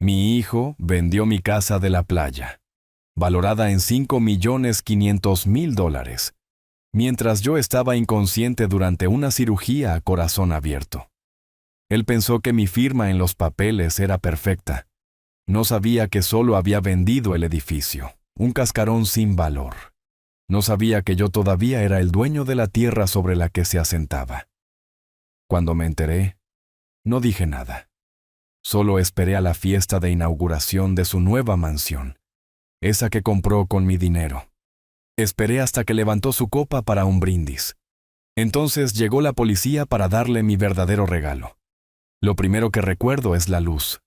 Mi hijo vendió mi casa de la playa, valorada en $5.500.000, mientras yo estaba inconsciente durante una cirugía a corazón abierto. Él pensó que mi firma en los papeles era perfecta. No sabía que solo había vendido el edificio, un cascarón sin valor. No sabía que yo todavía era el dueño de la tierra sobre la que se asentaba. Cuando me enteré, no dije nada. Solo esperé a la fiesta de inauguración de su nueva mansión, esa que compró con mi dinero. Esperé hasta que levantó su copa para un brindis. Entonces llegó la policía para darle mi verdadero regalo. Lo primero que recuerdo es la luz.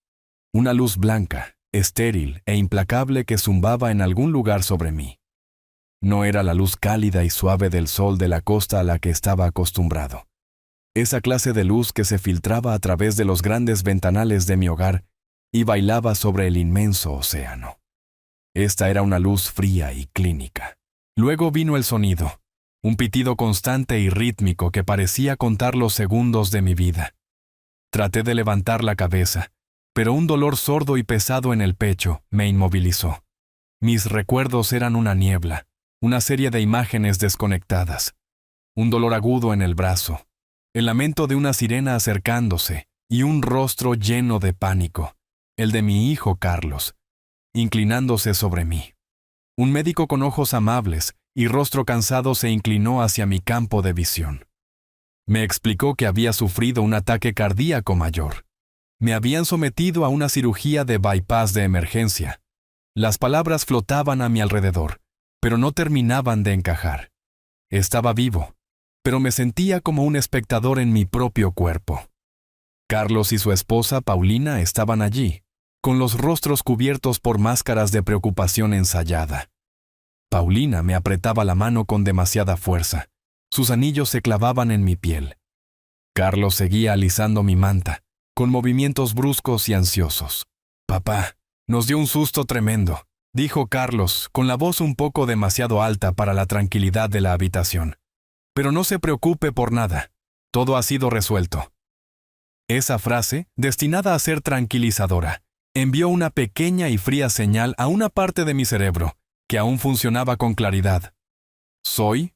Una luz blanca, estéril e implacable que zumbaba en algún lugar sobre mí. No era la luz cálida y suave del sol de la costa a la que estaba acostumbrado. Esa clase de luz que se filtraba a través de los grandes ventanales de mi hogar y bailaba sobre el inmenso océano. Esta era una luz fría y clínica. Luego vino el sonido, un pitido constante y rítmico que parecía contar los segundos de mi vida. Traté de levantar la cabeza, pero un dolor sordo y pesado en el pecho me inmovilizó. Mis recuerdos eran una niebla, una serie de imágenes desconectadas. Un dolor agudo en el brazo, el lamento de una sirena acercándose y un rostro lleno de pánico, el de mi hijo Carlos, inclinándose sobre mí. Un médico con ojos amables y rostro cansado se inclinó hacia mi campo de visión. Me explicó que había sufrido un ataque cardíaco mayor. Me habían sometido a una cirugía de bypass de emergencia. Las palabras flotaban a mi alrededor, pero no terminaban de encajar. Estaba vivo, pero me sentía como un espectador en mi propio cuerpo. Carlos y su esposa Paulina estaban allí, con los rostros cubiertos por máscaras de preocupación ensayada. Paulina me apretaba la mano con demasiada fuerza. Sus anillos se clavaban en mi piel. Carlos seguía alisando mi manta, con movimientos bruscos y ansiosos. «Papá, nos dio un susto tremendo», dijo Carlos, con la voz un poco demasiado alta para la tranquilidad de la habitación. «Pero no se preocupe por nada. Todo ha sido resuelto». Esa frase, destinada a ser tranquilizadora, envió una pequeña y fría señal a una parte de mi cerebro, que aún funcionaba con claridad. Soy,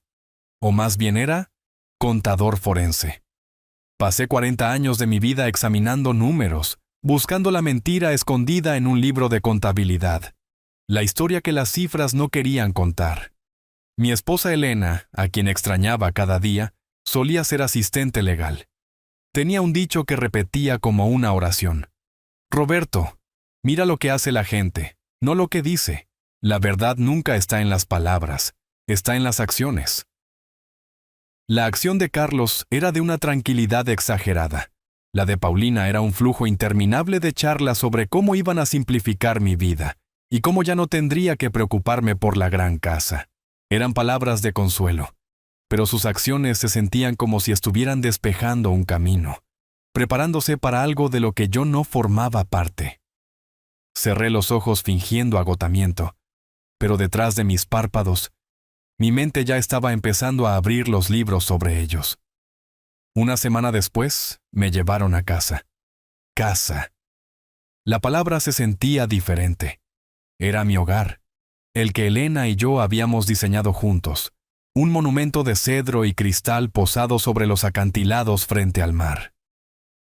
o más bien era, contador forense. Pasé 40 años de mi vida examinando números, buscando la mentira escondida en un libro de contabilidad. La historia que las cifras no querían contar. Mi esposa Elena, a quien extrañaba cada día, solía ser asistente legal. Tenía un dicho que repetía como una oración. «Roberto, mira lo que hace la gente, no lo que dice. La verdad nunca está en las palabras, está en las acciones». La acción de Carlos era de una tranquilidad exagerada. La de Paulina era un flujo interminable de charlas sobre cómo iban a simplificar mi vida y cómo ya no tendría que preocuparme por la gran casa. Eran palabras de consuelo, pero sus acciones se sentían como si estuvieran despejando un camino, preparándose para algo de lo que yo no formaba parte. Cerré los ojos fingiendo agotamiento, pero detrás de mis párpados, mi mente ya estaba empezando a abrir los libros sobre ellos. Una semana después, me llevaron a casa. Casa. La palabra se sentía diferente. Era mi hogar, el que Elena y yo habíamos diseñado juntos, un monumento de cedro y cristal posado sobre los acantilados frente al mar.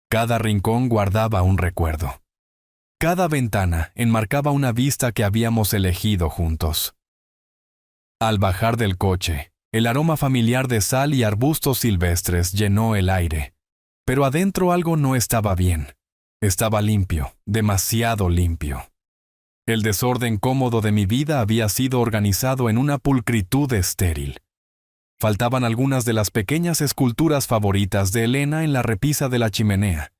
Cada rincón guardaba un recuerdo. Cada ventana enmarcaba una vista que habíamos elegido juntos. Al bajar del coche, el aroma familiar de sal y arbustos silvestres llenó el aire. Pero adentro algo no estaba bien. Estaba limpio, demasiado limpio. El desorden cómodo de mi vida había sido organizado en una pulcritud estéril. Faltaban algunas de las pequeñas esculturas favoritas de Elena en la repisa de la chimenea.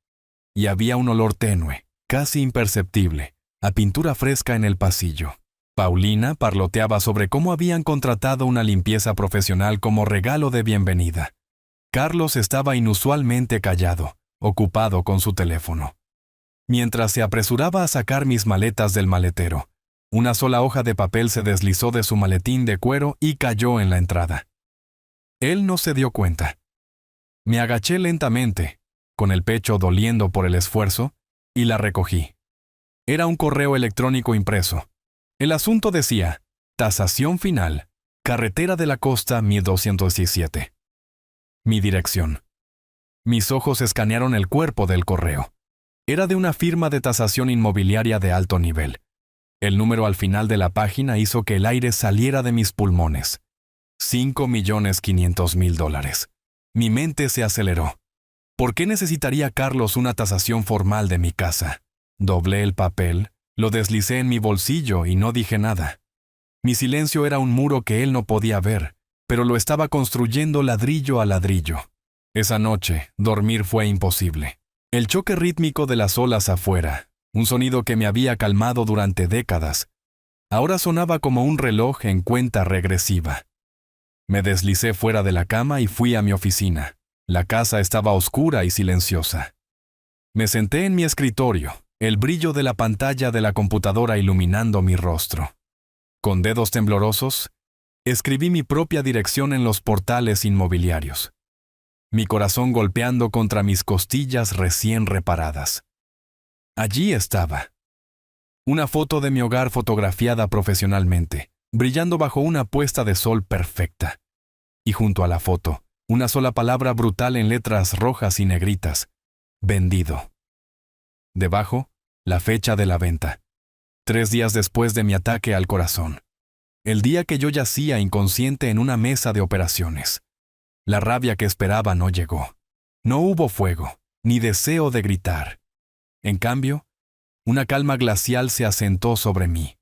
Y había un olor tenue, casi imperceptible, a pintura fresca en el pasillo. Paulina parloteaba sobre cómo habían contratado una limpieza profesional como regalo de bienvenida. Carlos estaba inusualmente callado, ocupado con su teléfono. Mientras se apresuraba a sacar mis maletas del maletero, una sola hoja de papel se deslizó de su maletín de cuero y cayó en la entrada. Él no se dio cuenta. Me agaché lentamente, con el pecho doliendo por el esfuerzo, y la recogí. Era un correo electrónico impreso. El asunto decía: tasación final, Carretera de la Costa 1217. Mi dirección. Mis ojos escanearon el cuerpo del correo. Era de una firma de tasación inmobiliaria de alto nivel. El número al final de la página hizo que el aire saliera de mis pulmones. $5.500.000. Mi mente se aceleró. ¿Por qué necesitaría Carlos una tasación formal de mi casa? Doblé el papel, lo deslicé en mi bolsillo y no dije nada. Mi silencio era un muro que él no podía ver, pero lo estaba construyendo ladrillo a ladrillo. Esa noche, dormir fue imposible. El choque rítmico de las olas afuera, un sonido que me había calmado durante décadas, ahora sonaba como un reloj en cuenta regresiva. Me deslicé fuera de la cama y fui a mi oficina. La casa estaba oscura y silenciosa. Me senté en mi escritorio, el brillo de la pantalla de la computadora iluminando mi rostro. Con dedos temblorosos, escribí mi propia dirección en los portales inmobiliarios. Mi corazón golpeando contra mis costillas recién reparadas. Allí estaba. Una foto de mi hogar fotografiada profesionalmente, brillando bajo una puesta de sol perfecta. Y junto a la foto, una sola palabra brutal en letras rojas y negritas: vendido. Debajo, la fecha de la venta. 3 días después de mi ataque al corazón. El día que yo yacía inconsciente en una mesa de operaciones. La rabia que esperaba no llegó. No hubo fuego, ni deseo de gritar. En cambio, una calma glacial se asentó sobre mí.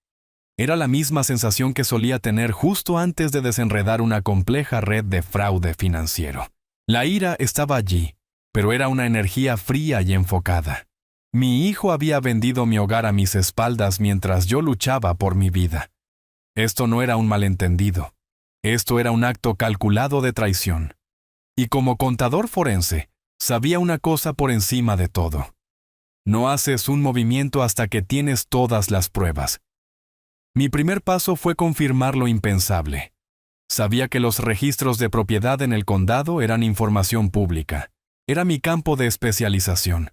Era la misma sensación que solía tener justo antes de desenredar una compleja red de fraude financiero. La ira estaba allí, pero era una energía fría y enfocada. Mi hijo había vendido mi hogar a mis espaldas mientras yo luchaba por mi vida. Esto no era un malentendido. Esto era un acto calculado de traición. Y como contador forense, sabía una cosa por encima de todo. No haces un movimiento hasta que tienes todas las pruebas. Mi primer paso fue confirmar lo impensable. Sabía que los registros de propiedad en el condado eran información pública. Era mi campo de especialización.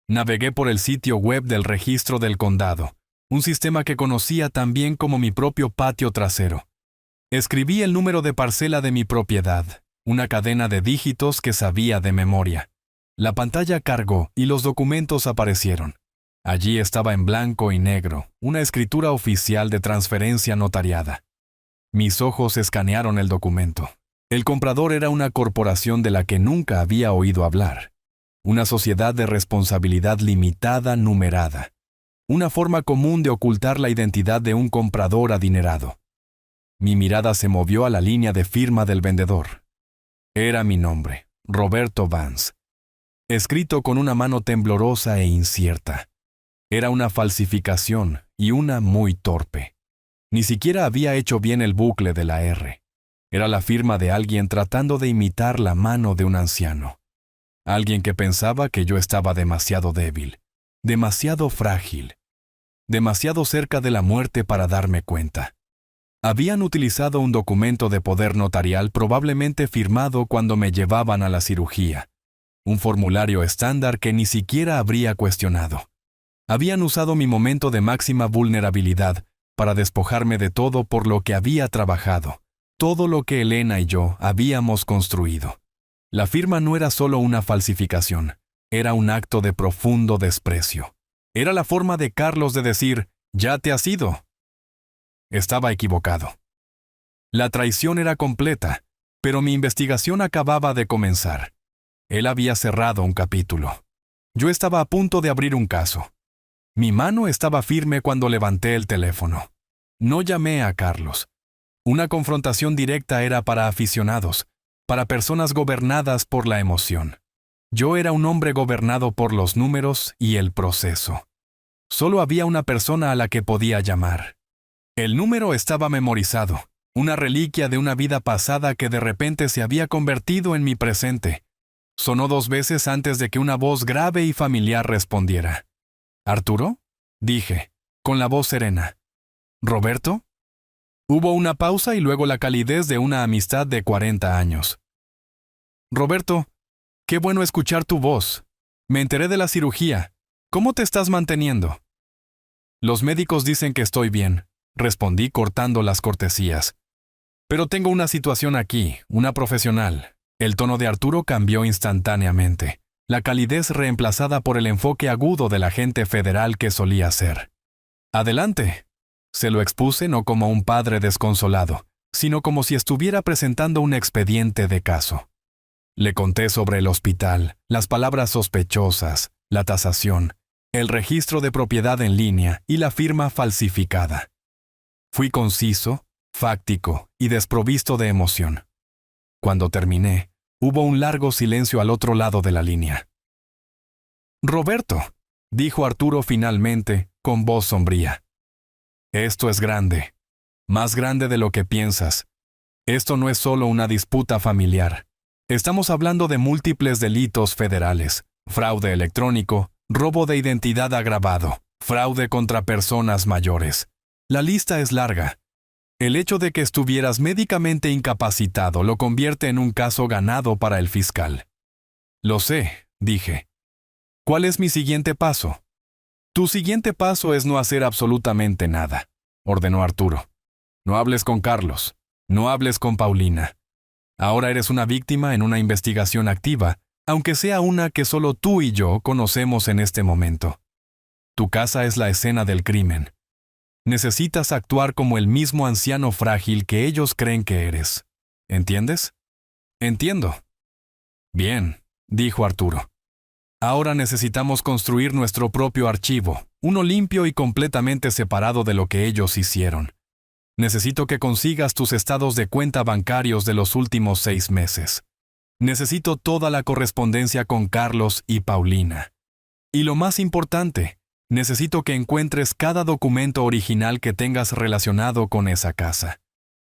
Navegué por el sitio web del registro del condado, un sistema que conocía tan bien como mi propio patio trasero. Escribí el número de parcela de mi propiedad, una cadena de dígitos que sabía de memoria. La pantalla cargó y los documentos aparecieron. Allí estaba en blanco y negro, una escritura oficial de transferencia notariada. Mis ojos escanearon el documento. El comprador era una corporación de la que nunca había oído hablar. Una sociedad de responsabilidad limitada numerada. Una forma común de ocultar la identidad de un comprador adinerado. Mi mirada se movió a la línea de firma del vendedor. Era mi nombre, Roberto Vance. Escrito con una mano temblorosa e incierta. Era una falsificación y una muy torpe. Ni siquiera había hecho bien el bucle de la R. Era la firma de alguien tratando de imitar la mano de un anciano. Alguien que pensaba que yo estaba demasiado débil, demasiado frágil, demasiado cerca de la muerte para darme cuenta. Habían utilizado un documento de poder notarial probablemente firmado cuando me llevaban a la cirugía. Un formulario estándar que ni siquiera habría cuestionado. Habían usado mi momento de máxima vulnerabilidad para despojarme de todo por lo que había trabajado, todo lo que Elena y yo habíamos construido. La firma no era solo una falsificación, era un acto de profundo desprecio. Era la forma de Carlos de decir: «Ya te has ido». Estaba equivocado. La traición era completa, pero mi investigación acababa de comenzar. Él había cerrado un capítulo. Yo estaba a punto de abrir un caso. Mi mano estaba firme cuando levanté el teléfono. No llamé a Carlos. Una confrontación directa era para aficionados, para personas gobernadas por la emoción. Yo era un hombre gobernado por los números y el proceso. Solo había una persona a la que podía llamar. El número estaba memorizado, una reliquia de una vida pasada que de repente se había convertido en mi presente. Sonó 2 veces antes de que una voz grave y familiar respondiera. «¿Arturo?», dije, con la voz serena. «¿Roberto?». Hubo una pausa y luego la calidez de una amistad de 40 años. «Roberto, qué bueno escuchar tu voz. Me enteré de la cirugía. ¿Cómo te estás manteniendo?». Los médicos dicen que estoy bien, respondí cortando las cortesías. Pero tengo una situación aquí, una profesional. El tono de Arturo cambió instantáneamente, la calidez reemplazada por el enfoque agudo del agente federal que solía ser. Adelante. Se lo expuse no como un padre desconsolado, sino como si estuviera presentando un expediente de caso. Le conté sobre el hospital, las palabras sospechosas, la tasación, el registro de propiedad en línea y la firma falsificada. Fui conciso, fáctico y desprovisto de emoción. Cuando terminé, hubo un largo silencio al otro lado de la línea. «Roberto», dijo Arturo finalmente, con voz sombría. «Esto es grande, más grande de lo que piensas. Esto no es solo una disputa familiar. Estamos hablando de múltiples delitos federales, fraude electrónico, robo de identidad agravado, fraude contra personas mayores. La lista es larga. El hecho de que estuvieras médicamente incapacitado lo convierte en un caso ganado para el fiscal». «Lo sé», dije. «¿Cuál es mi siguiente paso?» «Tu siguiente paso es no hacer absolutamente nada», ordenó Arturo. «No hables con Carlos. No hables con Paulina. Ahora eres una víctima en una investigación activa, aunque sea una que solo tú y yo conocemos en este momento. Tu casa es la escena del crimen. Necesitas actuar como el mismo anciano frágil que ellos creen que eres. ¿Entiendes?» «Entiendo». «Bien», dijo Arturo. «Ahora necesitamos construir nuestro propio archivo, uno limpio y completamente separado de lo que ellos hicieron. Necesito que consigas tus estados de cuenta bancarios de los últimos 6 meses. Necesito toda la correspondencia con Carlos y Paulina. Y lo más importante, necesito que encuentres cada documento original que tengas relacionado con esa casa.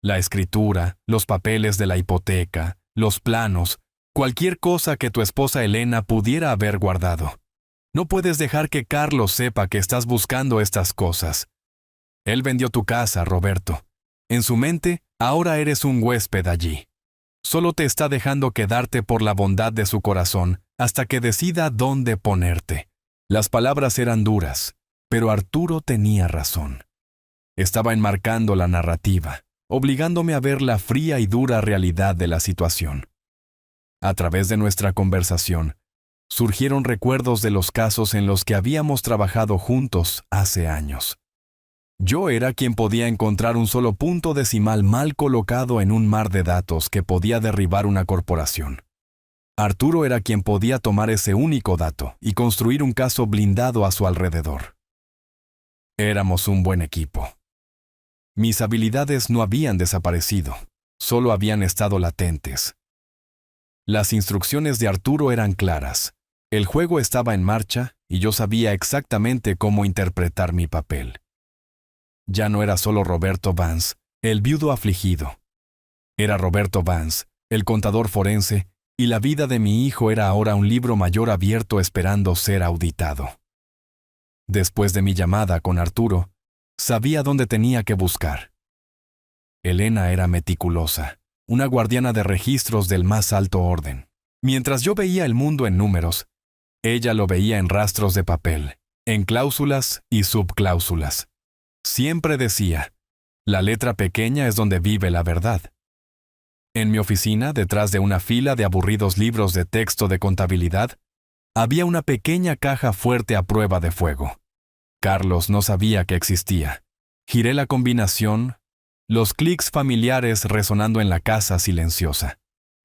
La escritura, los papeles de la hipoteca, los planos, cualquier cosa que tu esposa Elena pudiera haber guardado. No puedes dejar que Carlos sepa que estás buscando estas cosas. Él vendió tu casa, Roberto. En su mente, ahora eres un huésped allí. Solo te está dejando quedarte por la bondad de su corazón hasta que decida dónde ponerte». Las palabras eran duras, pero Arturo tenía razón. Estaba enmarcando la narrativa, obligándome a ver la fría y dura realidad de la situación. A través de nuestra conversación, surgieron recuerdos de los casos en los que habíamos trabajado juntos hace años. Yo era quien podía encontrar un solo punto decimal mal colocado en un mar de datos que podía derribar una corporación. Arturo era quien podía tomar ese único dato y construir un caso blindado a su alrededor. Éramos un buen equipo. Mis habilidades no habían desaparecido, solo habían estado latentes. Las instrucciones de Arturo eran claras. El juego estaba en marcha y yo sabía exactamente cómo interpretar mi papel. Ya no era solo Roberto Vance, el viudo afligido. Era Roberto Vance, el contador forense, y la vida de mi hijo era ahora un libro mayor abierto esperando ser auditado. Después de mi llamada con Arturo, sabía dónde tenía que buscar. Elena era meticulosa, una guardiana de registros del más alto orden. Mientras yo veía el mundo en números, ella lo veía en rastros de papel, en cláusulas y subcláusulas. Siempre decía, la letra pequeña es donde vive la verdad. En mi oficina, detrás de una fila de aburridos libros de texto de contabilidad, había una pequeña caja fuerte a prueba de fuego. Carlos no sabía que existía. Giré la combinación, los clics familiares resonando en la casa silenciosa.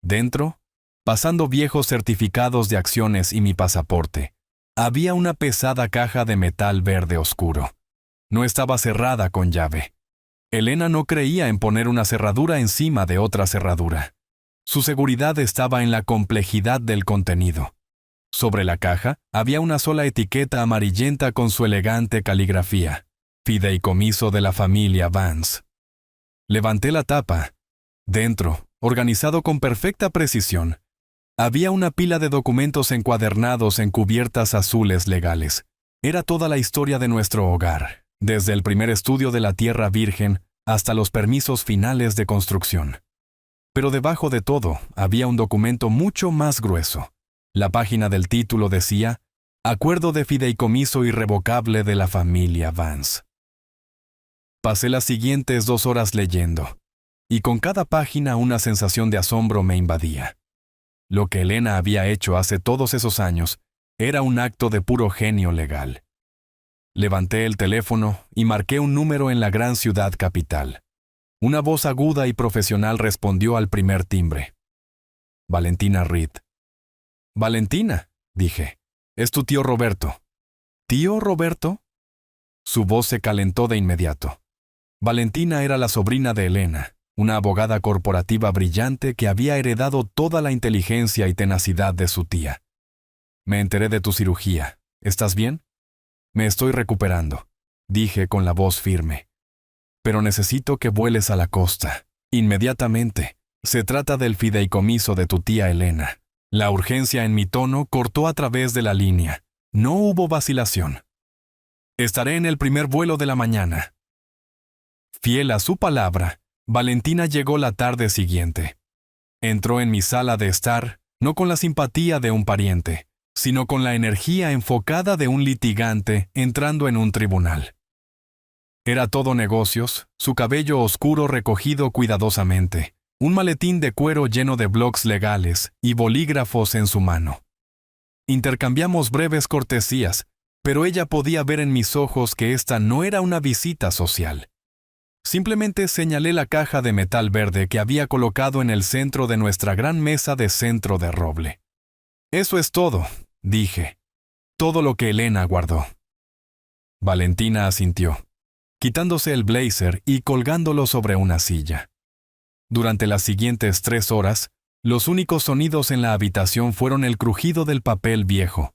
Dentro, pasando viejos certificados de acciones y mi pasaporte, había una pesada caja de metal verde oscuro. No estaba cerrada con llave. Elena no creía en poner una cerradura encima de otra cerradura. Su seguridad estaba en la complejidad del contenido. Sobre la caja había una sola etiqueta amarillenta con su elegante caligrafía: Fideicomiso de la familia Vance. Levanté la tapa. Dentro, organizado con perfecta precisión, había una pila de documentos encuadernados en cubiertas azules legales. Era toda la historia de nuestro hogar, desde el primer estudio de la tierra virgen hasta los permisos finales de construcción. Pero debajo de todo había un documento mucho más grueso. La página del título decía: Acuerdo de fideicomiso irrevocable de la familia Vance. Pasé las siguientes 2 horas leyendo, y con cada página una sensación de asombro me invadía. Lo que Elena había hecho hace todos esos años era un acto de puro genio legal. Levanté el teléfono y marqué un número en la gran ciudad capital. Una voz aguda y profesional respondió al primer timbre. Valentina Reed. «Valentina», dije, «es tu tío Roberto». «¿Tío Roberto?» Su voz se calentó de inmediato. Valentina era la sobrina de Elena, una abogada corporativa brillante que había heredado toda la inteligencia y tenacidad de su tía. «Me enteré de tu cirugía. ¿Estás bien?» «Me estoy recuperando», dije con la voz firme. «Pero necesito que vueles a la costa. Inmediatamente. Se trata del fideicomiso de tu tía Elena». La urgencia en mi tono cortó a través de la línea. No hubo vacilación. «Estaré en el primer vuelo de la mañana». Fiel a su palabra, Valentina llegó la tarde siguiente. Entró en mi sala de estar, no con la simpatía de un pariente, sino con la energía enfocada de un litigante entrando en un tribunal. Era todo negocios, su cabello oscuro recogido cuidadosamente, un maletín de cuero lleno de blocs legales y bolígrafos en su mano. Intercambiamos breves cortesías, pero ella podía ver en mis ojos que esta no era una visita social. Simplemente señalé la caja de metal verde que había colocado en el centro de nuestra gran mesa de centro de roble. «Eso es todo», dije. «Todo lo que Elena guardó». Valentina asintió, quitándose el blazer y colgándolo sobre una silla. Durante las siguientes 3 horas, los únicos sonidos en la habitación fueron el crujido del papel viejo,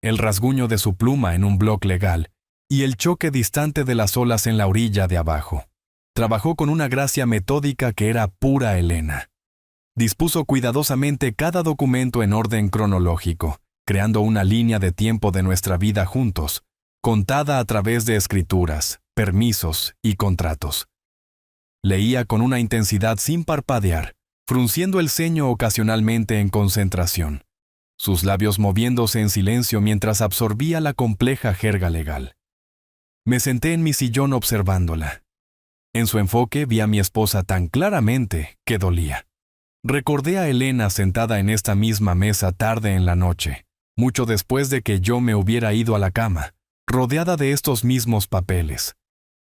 el rasguño de su pluma en un bloc legal y el choque distante de las olas en la orilla de abajo. Trabajó con una gracia metódica que era pura Elena. Dispuso cuidadosamente cada documento en orden cronológico, creando una línea de tiempo de nuestra vida juntos, contada a través de escrituras, permisos y contratos. Leía con una intensidad sin parpadear, frunciendo el ceño ocasionalmente en concentración, sus labios moviéndose en silencio mientras absorbía la compleja jerga legal. Me senté en mi sillón observándola. En su enfoque vi a mi esposa tan claramente que dolía. Recordé a Elena sentada en esta misma mesa tarde en la noche, mucho después de que yo me hubiera ido a la cama, rodeada de estos mismos papeles.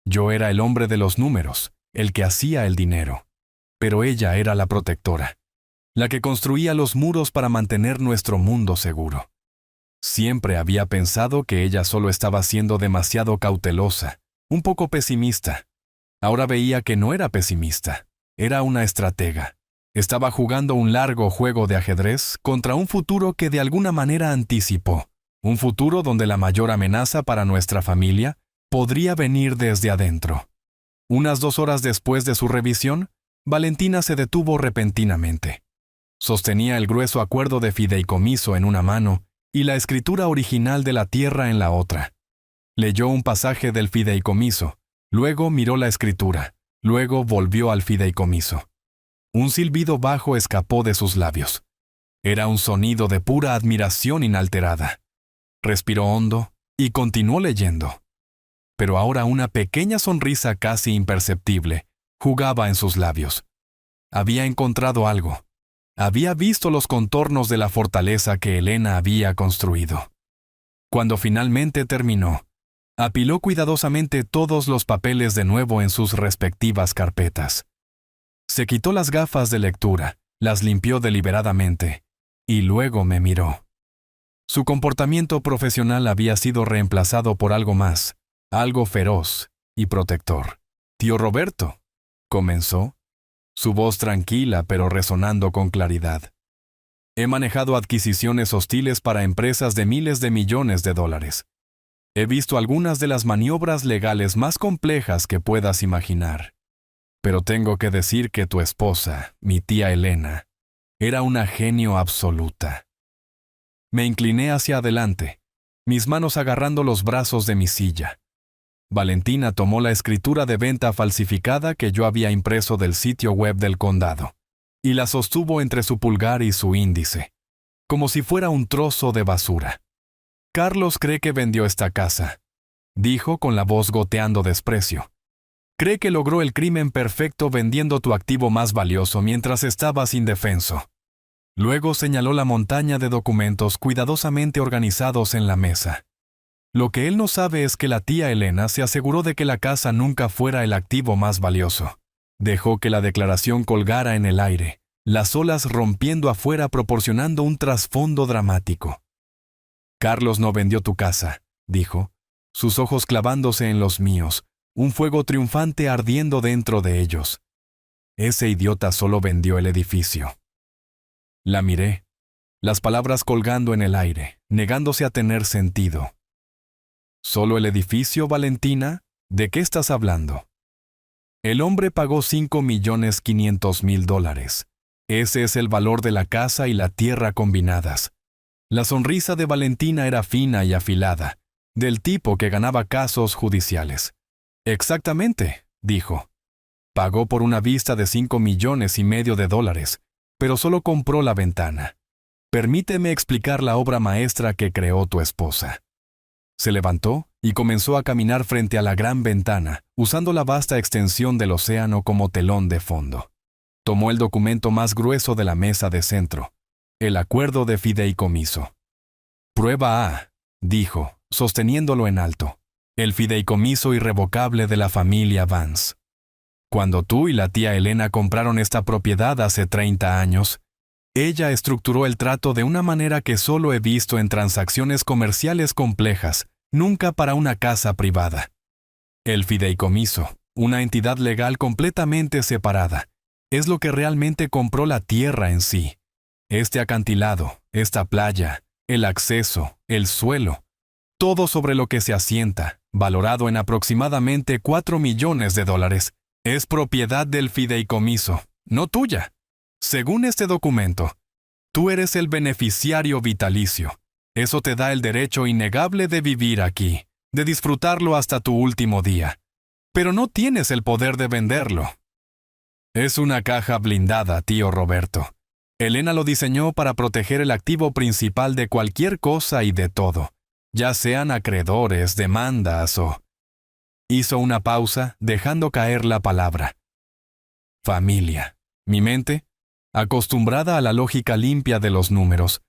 Yo era el hombre de los números, el que hacía el dinero, pero ella era la protectora, la que construía los muros para mantener nuestro mundo seguro. Siempre había pensado que ella solo estaba siendo demasiado cautelosa, un poco pesimista. Ahora veía que no era pesimista, era una estratega. Estaba jugando un largo juego de ajedrez contra un futuro que de alguna manera anticipó, un futuro donde la mayor amenaza para nuestra familia podría venir desde adentro. Unas 2 horas después de su revisión, Valentina se detuvo repentinamente. Sostenía el grueso acuerdo de fideicomiso en una mano y la escritura original de la tierra en la otra. Leyó un pasaje del fideicomiso, luego miró la escritura, luego volvió al fideicomiso. Un silbido bajo escapó de sus labios. Era un sonido de pura admiración inalterada. Respiró hondo y continuó leyendo. Pero ahora una pequeña sonrisa casi imperceptible jugaba en sus labios. Había encontrado algo. Había visto los contornos de la fortaleza que Elena había construido. Cuando finalmente terminó, apiló cuidadosamente todos los papeles de nuevo en sus respectivas carpetas. Se quitó las gafas de lectura, las limpió deliberadamente, y luego me miró. Su comportamiento profesional había sido reemplazado por algo más, algo feroz y protector. «Tío Roberto», comenzó, su voz tranquila pero resonando con claridad. «He manejado adquisiciones hostiles para empresas de miles de millones de dólares. He visto algunas de las maniobras legales más complejas que puedas imaginar. Pero tengo que decir que tu esposa, mi tía Elena, era una genio absoluta». Me incliné hacia adelante, mis manos agarrando los brazos de mi silla. Valentina tomó la escritura de venta falsificada que yo había impreso del sitio web del condado y la sostuvo entre su pulgar y su índice, como si fuera un trozo de basura. Carlos cree que vendió esta casa, dijo con la voz goteando desprecio. Cree que logró el crimen perfecto vendiendo tu activo más valioso mientras estabas indefenso. Luego señaló la montaña de documentos cuidadosamente organizados en la mesa. Lo que él no sabe es que la tía Elena se aseguró de que la casa nunca fuera el activo más valioso. Dejó que la declaración colgara en el aire, las olas rompiendo afuera proporcionando un trasfondo dramático. Carlos no vendió tu casa, dijo, sus ojos clavándose en los míos, un fuego triunfante ardiendo dentro de ellos. Ese idiota solo vendió el edificio. La miré, las palabras colgando en el aire, negándose a tener sentido. ¿Solo el edificio, Valentina? ¿De qué estás hablando? El hombre pagó $5.500.000. Ese es el valor de la casa y la tierra combinadas. La sonrisa de Valentina era fina y afilada, del tipo que ganaba casos judiciales. Exactamente, dijo. Pagó por una vista de $5.5 millones, pero solo compró la ventana. Permíteme explicar la obra maestra que creó tu esposa. Se levantó y comenzó a caminar frente a la gran ventana, usando la vasta extensión del océano como telón de fondo. Tomó el documento más grueso de la mesa de centro, el acuerdo de fideicomiso. Prueba A, dijo, sosteniéndolo en alto, el fideicomiso irrevocable de la familia Vance. Cuando tú y la tía Elena compraron esta propiedad hace 30 años, ella estructuró el trato de una manera que solo he visto en transacciones comerciales complejas, nunca para una casa privada. El fideicomiso, una entidad legal completamente separada, es lo que realmente compró la tierra en sí. Este acantilado, esta playa, el acceso, el suelo, todo sobre lo que se asienta, valorado en aproximadamente $4 millones, es propiedad del fideicomiso, no tuya. Según este documento, tú eres el beneficiario vitalicio. Eso te da el derecho innegable de vivir aquí, de disfrutarlo hasta tu último día. Pero no tienes el poder de venderlo. Es una caja blindada, tío Roberto. Elena lo diseñó para proteger el activo principal de cualquier cosa y de todo, ya sean acreedores, demandas o... Hizo una pausa, dejando caer la palabra. Familia. Mi mente, acostumbrada a la lógica limpia de los números,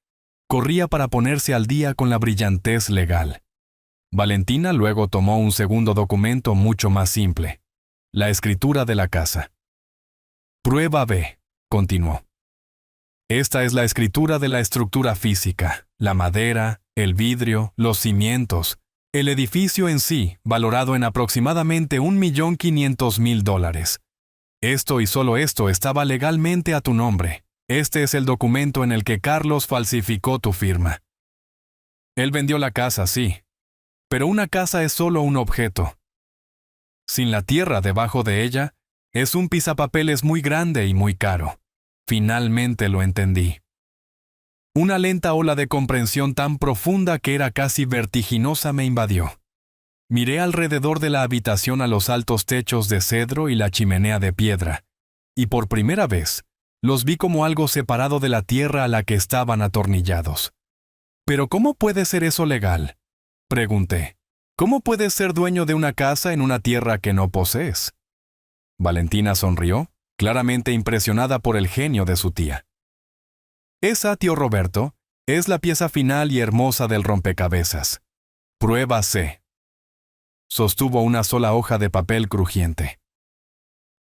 corría para ponerse al día con la brillantez legal. Valentina luego tomó un segundo documento mucho más simple, la escritura de la casa. Prueba B, continuó. Esta es la escritura de la estructura física, la madera, el vidrio, los cimientos, el edificio en sí, valorado en aproximadamente $1.500.000. Esto y solo esto estaba legalmente a tu nombre. Este es el documento en el que Carlos falsificó tu firma. Él vendió la casa, sí, pero una casa es solo un objeto. Sin la tierra debajo de ella, es un pisapapeles muy grande y muy caro. Finalmente lo entendí. Una lenta ola de comprensión tan profunda que era casi vertiginosa me invadió. Miré alrededor de la habitación a los altos techos de cedro y la chimenea de piedra, y por primera vez los vi como algo separado de la tierra a la que estaban atornillados. ¿Pero cómo puede ser eso legal?, pregunté. ¿Cómo puedes ser dueño de una casa en una tierra que no posees? Valentina sonrió, claramente impresionada por el genio de su tía. Esa, tío Roberto, es la pieza final y hermosa del rompecabezas. Prueba C. Sostuvo una sola hoja de papel crujiente.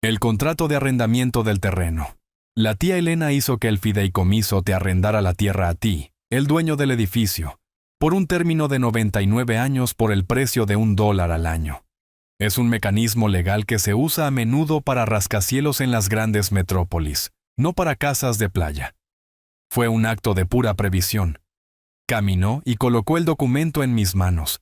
El contrato de arrendamiento del terreno. La tía Elena hizo que el fideicomiso te arrendara la tierra a ti, el dueño del edificio, por un término de 99 años por el precio de $1 al año. Es un mecanismo legal que se usa a menudo para rascacielos en las grandes metrópolis, no para casas de playa. Fue un acto de pura previsión. Caminó y colocó el documento en mis manos.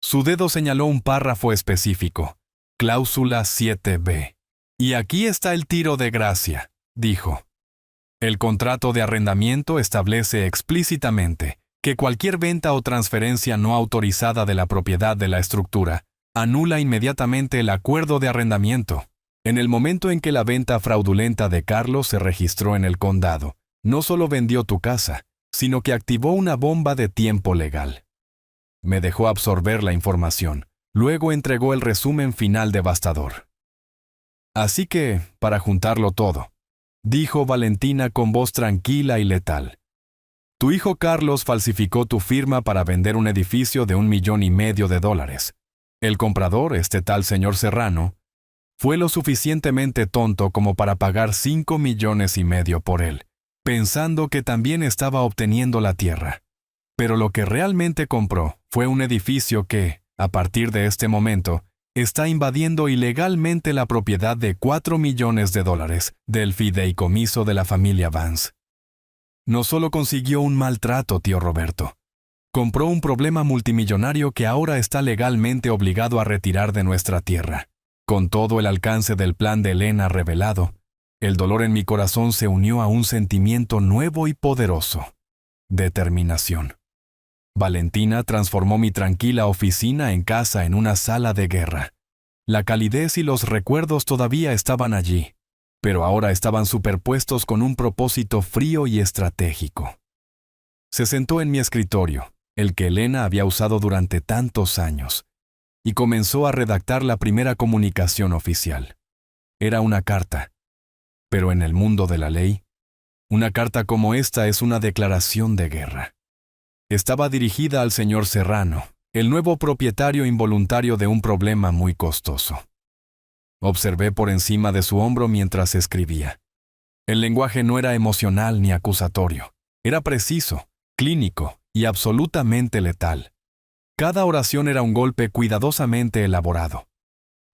Su dedo señaló un párrafo específico, cláusula 7b. Y aquí está el tiro de gracia, dijo. El contrato de arrendamiento establece explícitamente que cualquier venta o transferencia no autorizada de la propiedad de la estructura anula inmediatamente el acuerdo de arrendamiento. En el momento en que la venta fraudulenta de Carlos se registró en el condado, no solo vendió tu casa, sino que activó una bomba de tiempo legal. Me dejó absorber la información. Luego entregó el resumen final devastador. Así que, para juntarlo todo, dijo Valentina con voz tranquila y letal. Tu hijo Carlos falsificó tu firma para vender un edificio de $1,500,000. El comprador, este tal señor Serrano, fue lo suficientemente tonto como para pagar $5,5 millones por él, pensando que también estaba obteniendo la tierra. Pero lo que realmente compró fue un edificio que, a partir de este momento, está invadiendo ilegalmente la propiedad de $4 millones del fideicomiso de la familia Vance. No solo consiguió un maltrato, tío Roberto. Compró un problema multimillonario que ahora está legalmente obligado a retirar de nuestra tierra. Con todo el alcance del plan de Elena revelado, el dolor en mi corazón se unió a un sentimiento nuevo y poderoso: determinación. Valentina transformó mi tranquila oficina en casa en una sala de guerra. La calidez y los recuerdos todavía estaban allí, pero ahora estaban superpuestos con un propósito frío y estratégico. Se sentó en mi escritorio, el que Elena había usado durante tantos años, y comenzó a redactar la primera comunicación oficial. Era una carta, pero en el mundo de la ley, una carta como esta es una declaración de guerra. Estaba dirigida al señor Serrano, el nuevo propietario involuntario de un problema muy costoso. Observé por encima de su hombro mientras escribía. El lenguaje no era emocional ni acusatorio. Era preciso, clínico y absolutamente letal. Cada oración era un golpe cuidadosamente elaborado.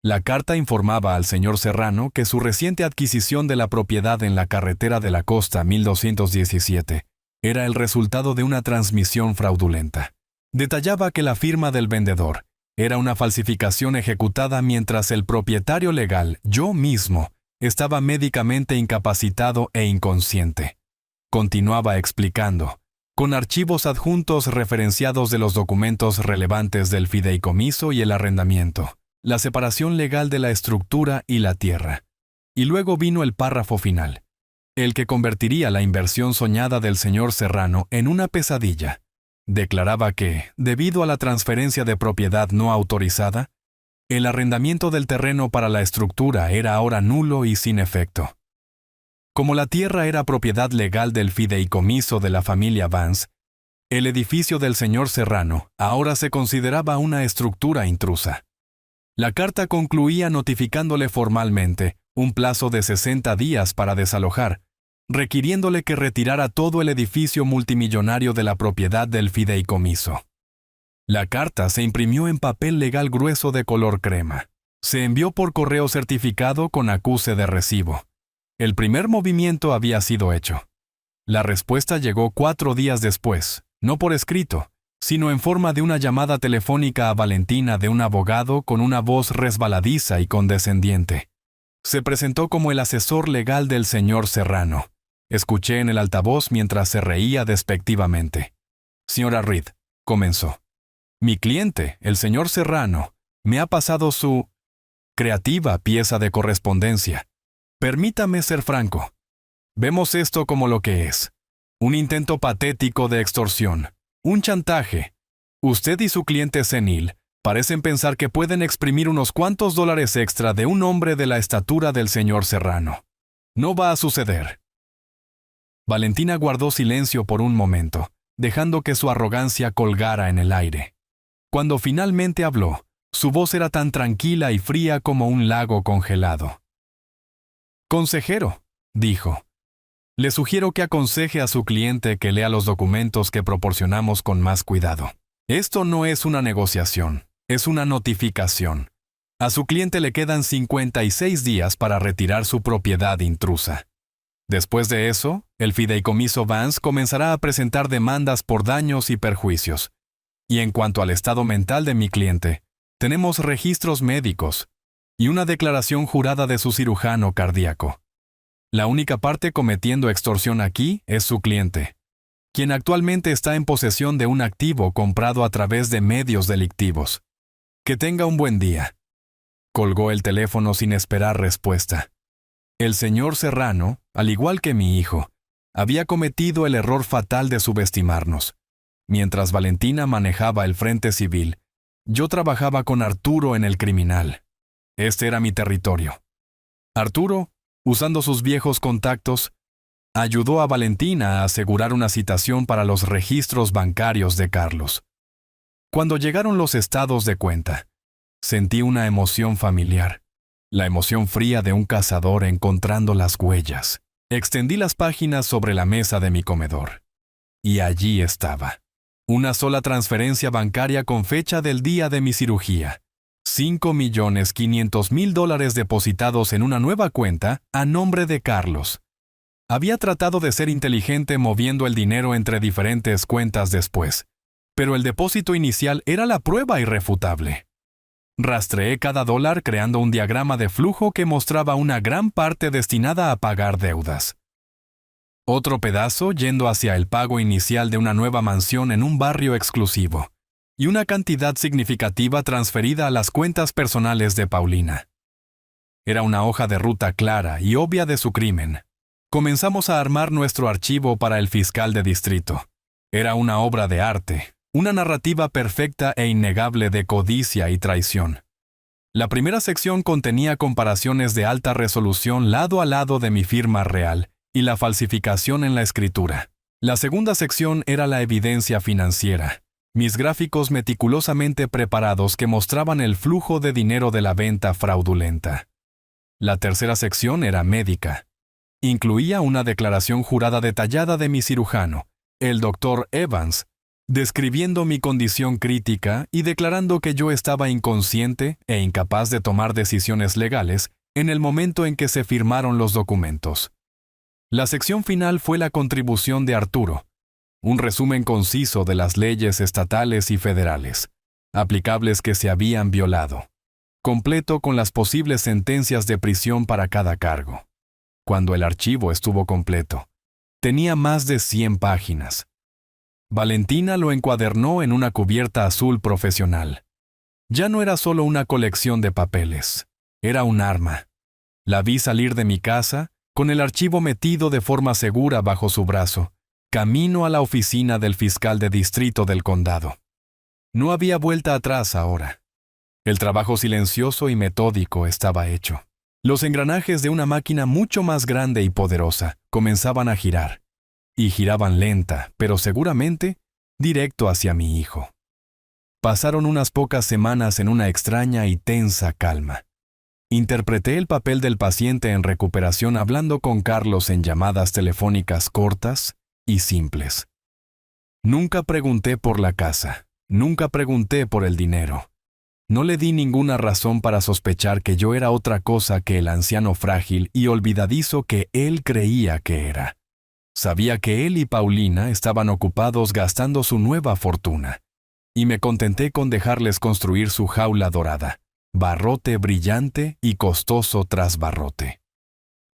La carta informaba al señor Serrano que su reciente adquisición de la propiedad en la carretera de la Costa 1217 era el resultado de una transmisión fraudulenta. Detallaba que la firma del vendedor era una falsificación ejecutada mientras el propietario legal, yo mismo, estaba médicamente incapacitado e inconsciente. Continuaba explicando, con archivos adjuntos referenciados de los documentos relevantes del fideicomiso y el arrendamiento, la separación legal de la estructura y la tierra. Y luego vino el párrafo final, el que convertiría la inversión soñada del señor Serrano en una pesadilla. Declaraba que, debido a la transferencia de propiedad no autorizada, el arrendamiento del terreno para la estructura era ahora nulo y sin efecto. Como la tierra era propiedad legal del fideicomiso de la familia Vance, el edificio del señor Serrano ahora se consideraba una estructura intrusa. La carta concluía notificándole formalmente un plazo de 60 días para desalojar, requiriéndole que retirara todo el edificio multimillonario de la propiedad del fideicomiso. La carta se imprimió en papel legal grueso de color crema. Se envió por correo certificado con acuse de recibo. El primer movimiento había sido hecho. La respuesta llegó 4 días después, no por escrito, sino en forma de una llamada telefónica a Valentina de un abogado con una voz resbaladiza y condescendiente. Se presentó como el asesor legal del señor Serrano. Escuché en el altavoz mientras se reía despectivamente. Señora Reed, comenzó. Mi cliente, el señor Serrano, me ha pasado su creativa pieza de correspondencia. Permítame ser franco. Vemos esto como lo que es. Un intento patético de extorsión. Un chantaje. Usted y su cliente senil parecen pensar que pueden exprimir unos cuantos dólares extra de un hombre de la estatura del señor Serrano. No va a suceder. Valentina guardó silencio por un momento, dejando que su arrogancia colgara en el aire. Cuando finalmente habló, su voz era tan tranquila y fría como un lago congelado. «Consejero», dijo, «le sugiero que aconseje a su cliente que lea los documentos que proporcionamos con más cuidado. Esto no es una negociación, es una notificación. A su cliente le quedan 56 días para retirar su propiedad intrusa. Después de eso, el fideicomiso Vance comenzará a presentar demandas por daños y perjuicios. Y en cuanto al estado mental de mi cliente, tenemos registros médicos y una declaración jurada de su cirujano cardíaco. La única parte cometiendo extorsión aquí es su cliente, quien actualmente está en posesión de un activo comprado a través de medios delictivos. Que tenga un buen día». Colgó el teléfono sin esperar respuesta. El señor Serrano, al igual que mi hijo, había cometido el error fatal de subestimarnos. Mientras Valentina manejaba el frente civil, yo trabajaba con Arturo en el criminal. Este era mi territorio. Arturo, usando sus viejos contactos, ayudó a Valentina a asegurar una citación para los registros bancarios de Carlos. Cuando llegaron los estados de cuenta, sentí una emoción familiar, la emoción fría de un cazador encontrando las huellas. Extendí las páginas sobre la mesa de mi comedor. Y allí estaba. Una sola transferencia bancaria con fecha del día de mi cirugía. $5.500.000 depositados en una nueva cuenta a nombre de Carlos. Había tratado de ser inteligente moviendo el dinero entre diferentes cuentas después, pero el depósito inicial era la prueba irrefutable. Rastreé cada dólar creando un diagrama de flujo que mostraba una gran parte destinada a pagar deudas. Otro pedazo yendo hacia el pago inicial de una nueva mansión en un barrio exclusivo, y una cantidad significativa transferida a las cuentas personales de Paulina. Era una hoja de ruta clara y obvia de su crimen. Comenzamos a armar nuestro archivo para el fiscal de distrito. Era una obra de arte, una narrativa perfecta e innegable de codicia y traición. La primera sección contenía comparaciones de alta resolución lado a lado de mi firma real y la falsificación en la escritura. La segunda sección era la evidencia financiera, mis gráficos meticulosamente preparados que mostraban el flujo de dinero de la venta fraudulenta. La tercera sección era médica. Incluía una declaración jurada detallada de mi cirujano, el Dr. Evans, describiendo mi condición crítica y declarando que yo estaba inconsciente e incapaz de tomar decisiones legales en el momento en que se firmaron los documentos. La sección final fue la contribución de Arturo, un resumen conciso de las leyes estatales y federales, aplicables que se habían violado, completo con las posibles sentencias de prisión para cada cargo. Cuando el archivo estuvo completo, tenía más de 100 páginas. Valentina lo encuadernó en una cubierta azul profesional. Ya no era solo una colección de papeles, era un arma. La vi salir de mi casa, con el archivo metido de forma segura bajo su brazo, camino a la oficina del fiscal de distrito del condado. No había vuelta atrás ahora. El trabajo silencioso y metódico estaba hecho. Los engranajes de una máquina mucho más grande y poderosa comenzaban a girar, y giraban lenta, pero seguramente, directo hacia mi hijo. Pasaron unas pocas semanas en una extraña y tensa calma. Interpreté el papel del paciente en recuperación hablando con Carlos en llamadas telefónicas cortas y simples. Nunca pregunté por la casa, nunca pregunté por el dinero. No le di ninguna razón para sospechar que yo era otra cosa que el anciano frágil y olvidadizo que él creía que era. Sabía que él y Paulina estaban ocupados gastando su nueva fortuna, y me contenté con dejarles construir su jaula dorada, barrote brillante y costoso tras barrote.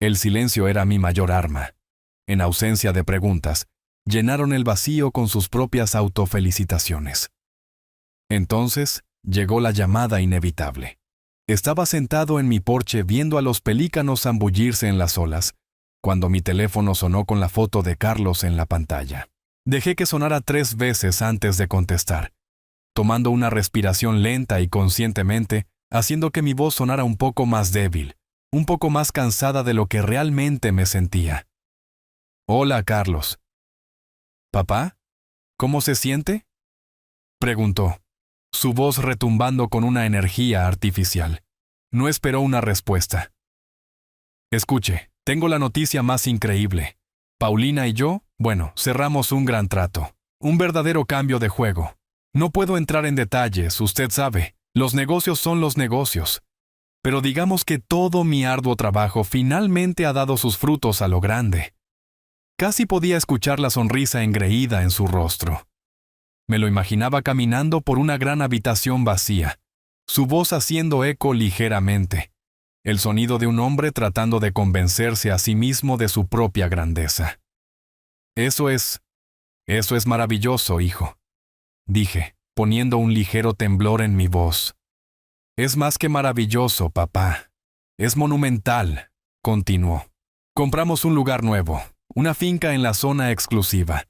El silencio era mi mayor arma. En ausencia de preguntas, llenaron el vacío con sus propias autofelicitaciones. Entonces, llegó la llamada inevitable. Estaba sentado en mi porche viendo a los pelícanos zambullirse en las olas, cuando mi teléfono sonó con la foto de Carlos en la pantalla. Dejé que sonara 3 veces antes de contestar, tomando una respiración lenta y conscientemente, haciendo que mi voz sonara un poco más débil, un poco más cansada de lo que realmente me sentía. «Hola, Carlos». «¿Papá? ¿Cómo se siente?», preguntó, su voz retumbando con una energía artificial. No esperó una respuesta. «Escuche, tengo la noticia más increíble. Paulina y yo, cerramos un gran trato, un verdadero cambio de juego. No puedo entrar en detalles, usted sabe, los negocios son los negocios. Pero digamos que todo mi arduo trabajo finalmente ha dado sus frutos a lo grande». Casi podía escuchar la sonrisa engreída en su rostro. Me lo imaginaba caminando por una gran habitación vacía, su voz haciendo eco ligeramente, el sonido de un hombre tratando de convencerse a sí mismo de su propia grandeza. Eso es maravilloso, hijo», dije, poniendo un ligero temblor en mi voz. «Es más que maravilloso, papá. Es monumental», continuó. «Compramos un lugar nuevo, una finca en la zona exclusiva.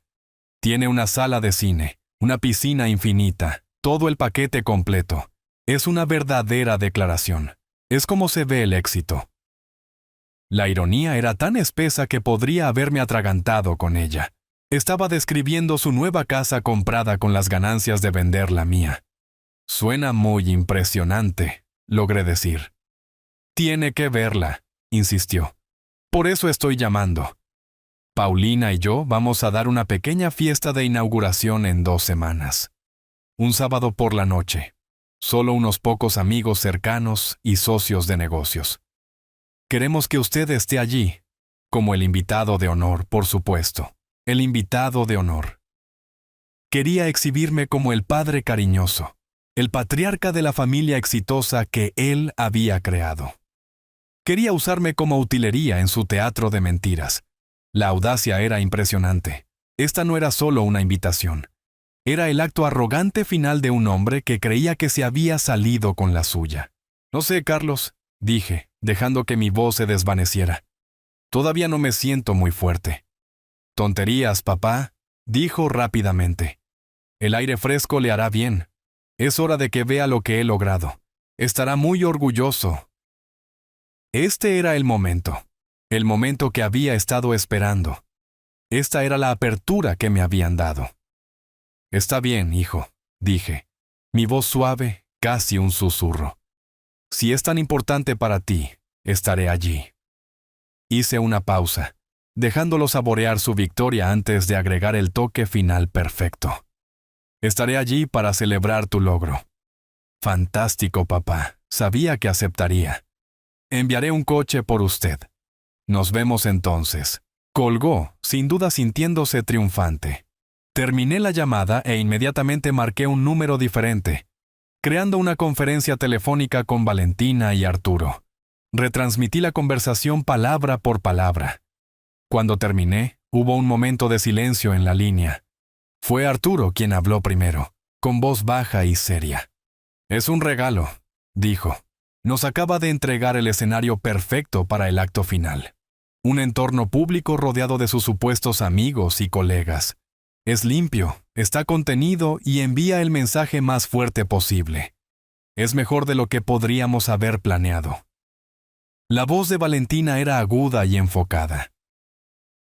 Tiene una sala de cine, una piscina infinita, todo el paquete completo. Es una verdadera declaración. Es como se ve el éxito. La ironía era tan espesa que podría haberme atragantado con ella. Estaba describiendo su nueva casa comprada con las ganancias de vender la mía. Suena muy impresionante, logré decir. Tiene que verla, insistió. Por eso estoy llamando. Paulina y yo vamos a dar una pequeña fiesta de inauguración en 2 semanas. Un sábado por la noche. Solo unos pocos amigos cercanos y socios de negocios. Queremos que usted esté allí, como el invitado de honor, por supuesto. El invitado de honor. Quería exhibirme como el padre cariñoso, el patriarca de la familia exitosa que él había creado. Quería usarme como utilería en su teatro de mentiras. La audacia era impresionante. Esta no era solo una invitación. Era el acto arrogante final de un hombre que creía que se había salido con la suya. No sé, Carlos, dije, dejando que mi voz se desvaneciera. Todavía no me siento muy fuerte. Tonterías, papá, dijo rápidamente. El aire fresco le hará bien. Es hora de que vea lo que he logrado. Estará muy orgulloso. Este era el momento que había estado esperando. Esta era la apertura que me habían dado. Está bien, hijo, dije, mi voz suave, casi un susurro. Si es tan importante para ti, estaré allí. Hice una pausa, dejándolo saborear su victoria antes de agregar el toque final perfecto. Estaré allí para celebrar tu logro. Fantástico, papá, sabía que aceptaría. Enviaré un coche por usted. Nos vemos entonces. Colgó, sin duda sintiéndose triunfante. Terminé la llamada e inmediatamente marqué un número diferente, creando una conferencia telefónica con Valentina y Arturo. Retransmití la conversación palabra por palabra. Cuando terminé, hubo un momento de silencio en la línea. Fue Arturo quien habló primero, con voz baja y seria. Es un regalo, dijo. Nos acaba de entregar el escenario perfecto para el acto final. Un entorno público rodeado de sus supuestos amigos y colegas. Es limpio, está contenido y envía el mensaje más fuerte posible. Es mejor de lo que podríamos haber planeado. La voz de Valentina era aguda y enfocada.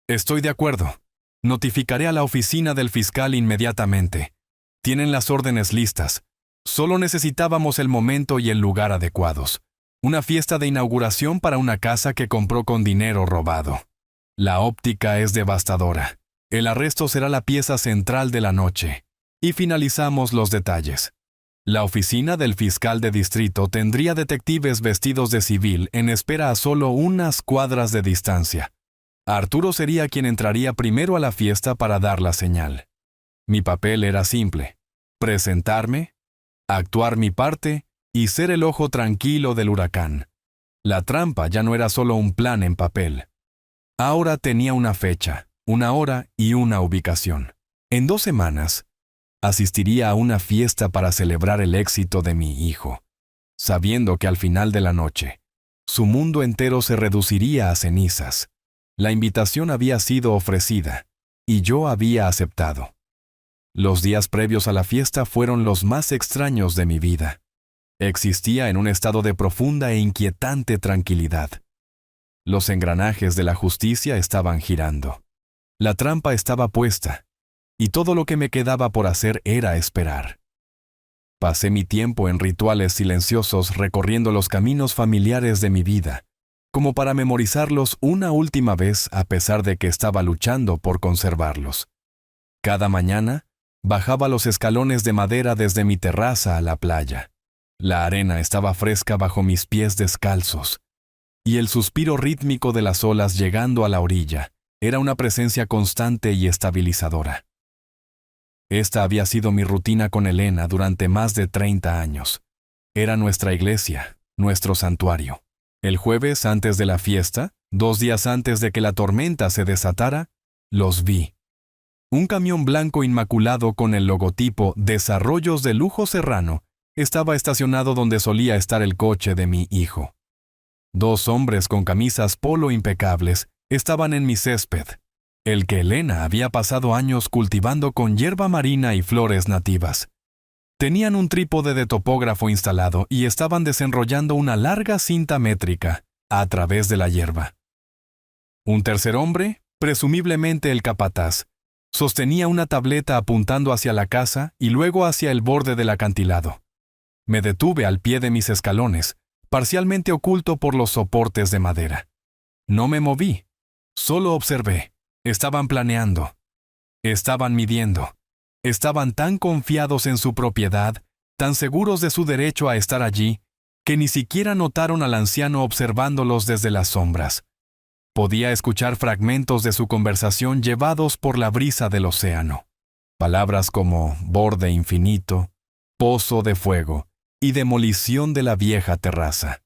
Estoy de acuerdo. Notificaré a la oficina del fiscal inmediatamente. Tienen las órdenes listas. Solo necesitábamos el momento y el lugar adecuados. Una fiesta de inauguración para una casa que compró con dinero robado. La óptica es devastadora. El arresto será la pieza central de la noche. Y finalizamos los detalles. La oficina del fiscal de distrito tendría detectives vestidos de civil en espera a solo unas cuadras de distancia. Arturo sería quien entraría primero a la fiesta para dar la señal. Mi papel era simple: presentarme, actuar mi parte y ser el ojo tranquilo del huracán. La trampa ya no era solo un plan en papel. Ahora tenía una fecha, una hora y una ubicación. En 2 semanas, asistiría a una fiesta para celebrar el éxito de mi hijo, sabiendo que al final de la noche, su mundo entero se reduciría a cenizas. La invitación había sido ofrecida, y yo había aceptado. Los días previos a la fiesta fueron los más extraños de mi vida. Existía en un estado de profunda e inquietante tranquilidad. Los engranajes de la justicia estaban girando. La trampa estaba puesta, y todo lo que me quedaba por hacer era esperar. Pasé mi tiempo en rituales silenciosos recorriendo los caminos familiares de mi vida, como para memorizarlos una última vez a pesar de que estaba luchando por conservarlos. Cada mañana, bajaba los escalones de madera desde mi terraza a la playa. La arena estaba fresca bajo mis pies descalzos, y el suspiro rítmico de las olas llegando a la orilla era una presencia constante y estabilizadora. Esta había sido mi rutina con Elena durante más de 30 años. Era nuestra iglesia, nuestro santuario. El jueves antes de la fiesta, 2 días antes de que la tormenta se desatara, los vi. Un camión blanco inmaculado con el logotipo Desarrollos de Lujo Serrano estaba estacionado donde solía estar el coche de mi hijo. 2 hombres con camisas polo impecables estaban en mi césped, el que Elena había pasado años cultivando con hierba marina y flores nativas. Tenían un trípode de topógrafo instalado y estaban desenrollando una larga cinta métrica a través de la hierba. Un tercer hombre, presumiblemente el capataz, sostenía una tableta apuntando hacia la casa y luego hacia el borde del acantilado. Me detuve al pie de mis escalones, parcialmente oculto por los soportes de madera. No me moví, solo observé. Estaban planeando, estaban midiendo, estaban tan confiados en su propiedad, tan seguros de su derecho a estar allí, que ni siquiera notaron al anciano observándolos desde las sombras. Podía escuchar fragmentos de su conversación llevados por la brisa del océano. Palabras como borde infinito, pozo de fuego y demolición de la vieja terraza.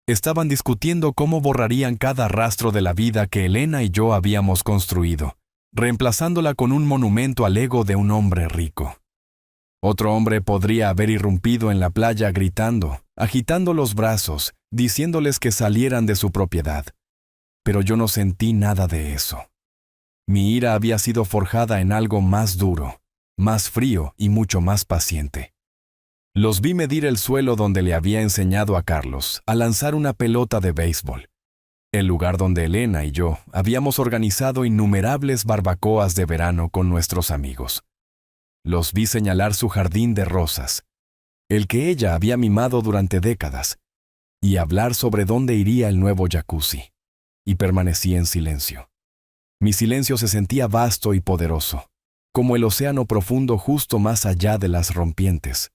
Estaban discutiendo cómo borrarían cada rastro de la vida que Elena y yo habíamos construido, reemplazándola con un monumento al ego de un hombre rico. Otro hombre podría haber irrumpido en la playa gritando, agitando los brazos, diciéndoles que salieran de su propiedad. Pero yo no sentí nada de eso. Mi ira había sido forjada en algo más duro, más frío y mucho más paciente. Los vi medir el suelo donde le había enseñado a Carlos a lanzar una pelota de béisbol, el lugar donde Elena y yo habíamos organizado innumerables barbacoas de verano con nuestros amigos. Los vi señalar su jardín de rosas, el que ella había mimado durante décadas, y hablar sobre dónde iría el nuevo jacuzzi. Y permanecí en silencio. Mi silencio se sentía vasto y poderoso, como el océano profundo justo más allá de las rompientes.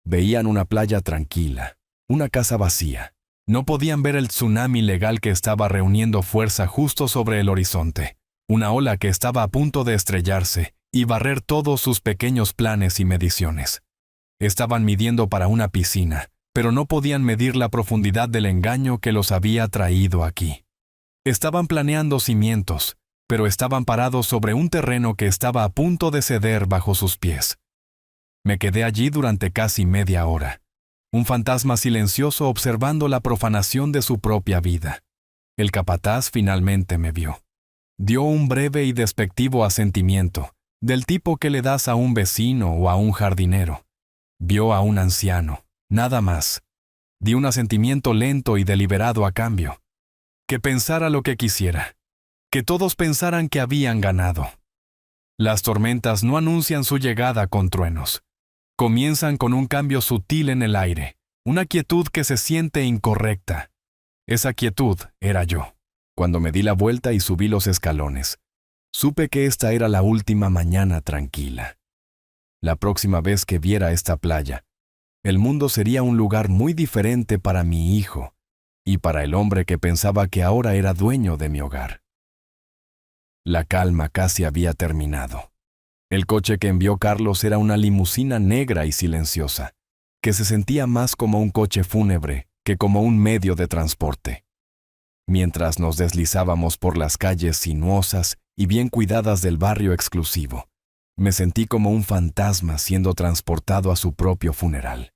Veían una playa tranquila, una casa vacía. No podían ver el tsunami legal que estaba reuniendo fuerza justo sobre el horizonte, una ola que estaba a punto de estrellarse y barrer todos sus pequeños planes y mediciones. Estaban midiendo para una piscina, pero no podían medir la profundidad del engaño que los había traído aquí. Estaban planeando cimientos, pero estaban parados sobre un terreno que estaba a punto de ceder bajo sus pies. Me quedé allí durante casi media hora, un fantasma silencioso observando la profanación de su propia vida. El capataz finalmente me vio. Dio un breve y despectivo asentimiento, del tipo que le das a un vecino o a un jardinero. Vio a un anciano, nada más. Di un asentimiento lento y deliberado a cambio. Que pensara lo que quisiera. Que todos pensaran que habían ganado. Las tormentas no anuncian su llegada con truenos. Comienzan con un cambio sutil en el aire, una quietud que se siente incorrecta. Esa quietud era yo. Cuando me di la vuelta y subí los escalones, supe que esta era la última mañana tranquila. La próxima vez que viera esta playa, el mundo sería un lugar muy diferente para mi hijo y para el hombre que pensaba que ahora era dueño de mi hogar. La calma casi había terminado. El coche que envió Carlos era una limusina negra y silenciosa, que se sentía más como un coche fúnebre que como un medio de transporte. Mientras nos deslizábamos por las calles sinuosas y bien cuidadas del barrio exclusivo, me sentí como un fantasma siendo transportado a su propio funeral.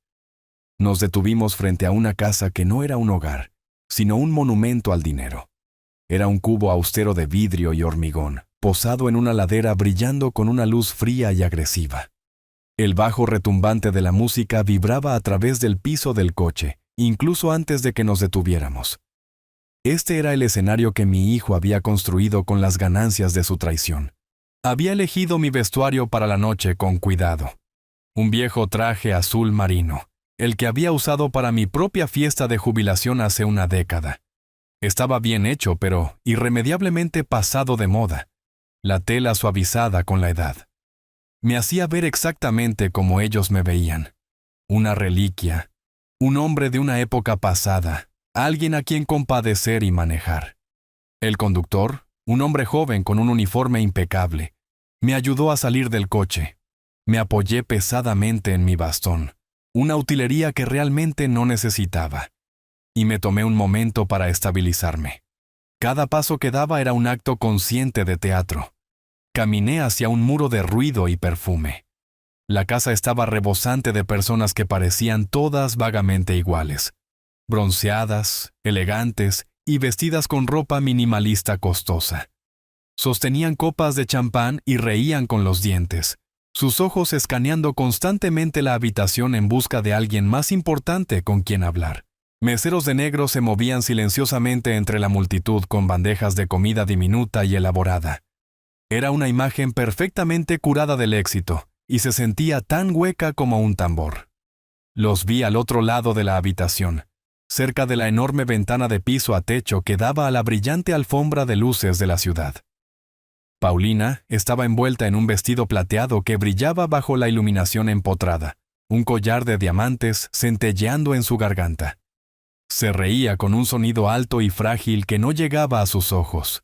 Nos detuvimos frente a una casa que no era un hogar, sino un monumento al dinero. Era un cubo austero de vidrio y hormigón, posado en una ladera brillando con una luz fría y agresiva. El bajo retumbante de la música vibraba a través del piso del coche, incluso antes de que nos detuviéramos. Este era el escenario que mi hijo había construido con las ganancias de su traición. Había elegido mi vestuario para la noche con cuidado. Un viejo traje azul marino, el que había usado para mi propia fiesta de jubilación hace una década. Estaba bien hecho, pero irremediablemente pasado de moda. La tela suavizada con la edad. Me hacía ver exactamente como ellos me veían. Una reliquia, un hombre de una época pasada, alguien a quien compadecer y manejar. El conductor, un hombre joven con un uniforme impecable, me ayudó a salir del coche. Me apoyé pesadamente en mi bastón, una utilería que realmente no necesitaba, y me tomé un momento para estabilizarme. Cada paso que daba era un acto consciente de teatro. Caminé hacia un muro de ruido y perfume. La casa estaba rebosante de personas que parecían todas vagamente iguales, bronceadas, elegantes y vestidas con ropa minimalista costosa. Sostenían copas de champán y reían con los dientes, sus ojos escaneando constantemente la habitación en busca de alguien más importante con quien hablar. Meseros de negro se movían silenciosamente entre la multitud con bandejas de comida diminuta y elaborada. Era una imagen perfectamente curada del éxito, y se sentía tan hueca como un tambor. Los vi al otro lado de la habitación, cerca de la enorme ventana de piso a techo que daba a la brillante alfombra de luces de la ciudad. Paulina estaba envuelta en un vestido plateado que brillaba bajo la iluminación empotrada, un collar de diamantes centelleando en su garganta. Se reía con un sonido alto y frágil que no llegaba a sus ojos.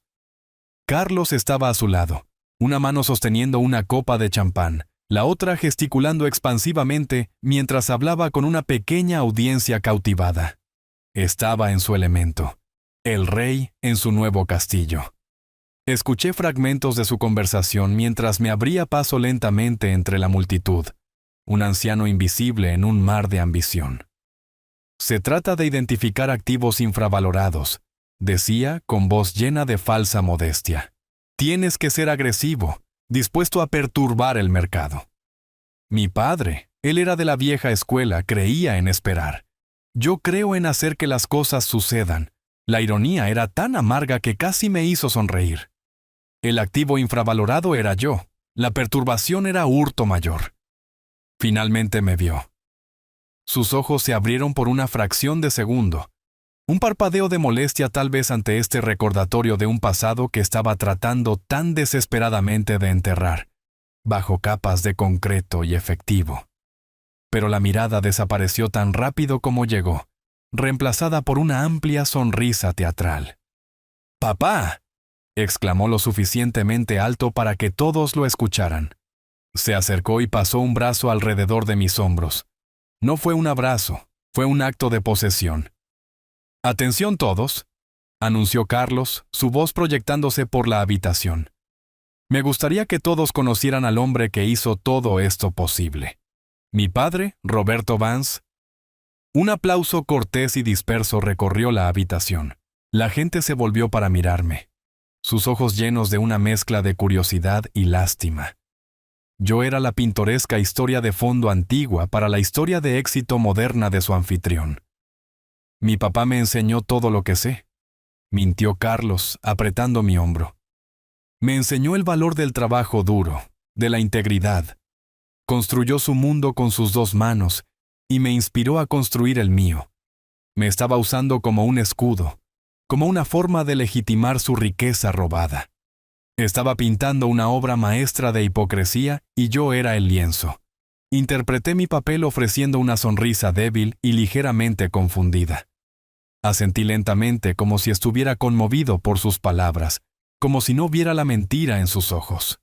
Carlos estaba a su lado, una mano sosteniendo una copa de champán, la otra gesticulando expansivamente mientras hablaba con una pequeña audiencia cautivada. Estaba en su elemento, el rey en su nuevo castillo. Escuché fragmentos de su conversación mientras me abría paso lentamente entre la multitud, un anciano invisible en un mar de ambición. Se trata de identificar activos infravalorados, decía con voz llena de falsa modestia. Tienes que ser agresivo, dispuesto a perturbar el mercado. Mi padre, él era de la vieja escuela, creía en esperar. Yo creo en hacer que las cosas sucedan. La ironía era tan amarga que casi me hizo sonreír. El activo infravalorado era yo. La perturbación era hurto mayor. Finalmente me vio. Sus ojos se abrieron por una fracción de segundo. Un parpadeo de molestia tal vez ante este recordatorio de un pasado que estaba tratando tan desesperadamente de enterrar, bajo capas de concreto y efectivo. Pero la mirada desapareció tan rápido como llegó, reemplazada por una amplia sonrisa teatral. «¡Papá!», exclamó lo suficientemente alto para que todos lo escucharan. Se acercó y pasó un brazo alrededor de mis hombros. No fue un abrazo, fue un acto de posesión. «Atención todos», anunció Carlos, su voz proyectándose por la habitación. «Me gustaría que todos conocieran al hombre que hizo todo esto posible. Mi padre, Roberto Vance». Un aplauso cortés y disperso recorrió la habitación. La gente se volvió para mirarme, sus ojos llenos de una mezcla de curiosidad y lástima. Yo era la pintoresca historia de fondo antigua para la historia de éxito moderna de su anfitrión. «Mi papá me enseñó todo lo que sé», mintió Carlos, apretando mi hombro. «Me enseñó el valor del trabajo duro, de la integridad. Construyó su mundo con sus dos manos y me inspiró a construir el mío. Me estaba usando como un escudo, como una forma de legitimar su riqueza robada. Estaba pintando una obra maestra de hipocresía y yo era el lienzo. Interpreté mi papel ofreciendo una sonrisa débil y ligeramente confundida. Asentí lentamente como si estuviera conmovido por sus palabras, como si no viera la mentira en sus ojos.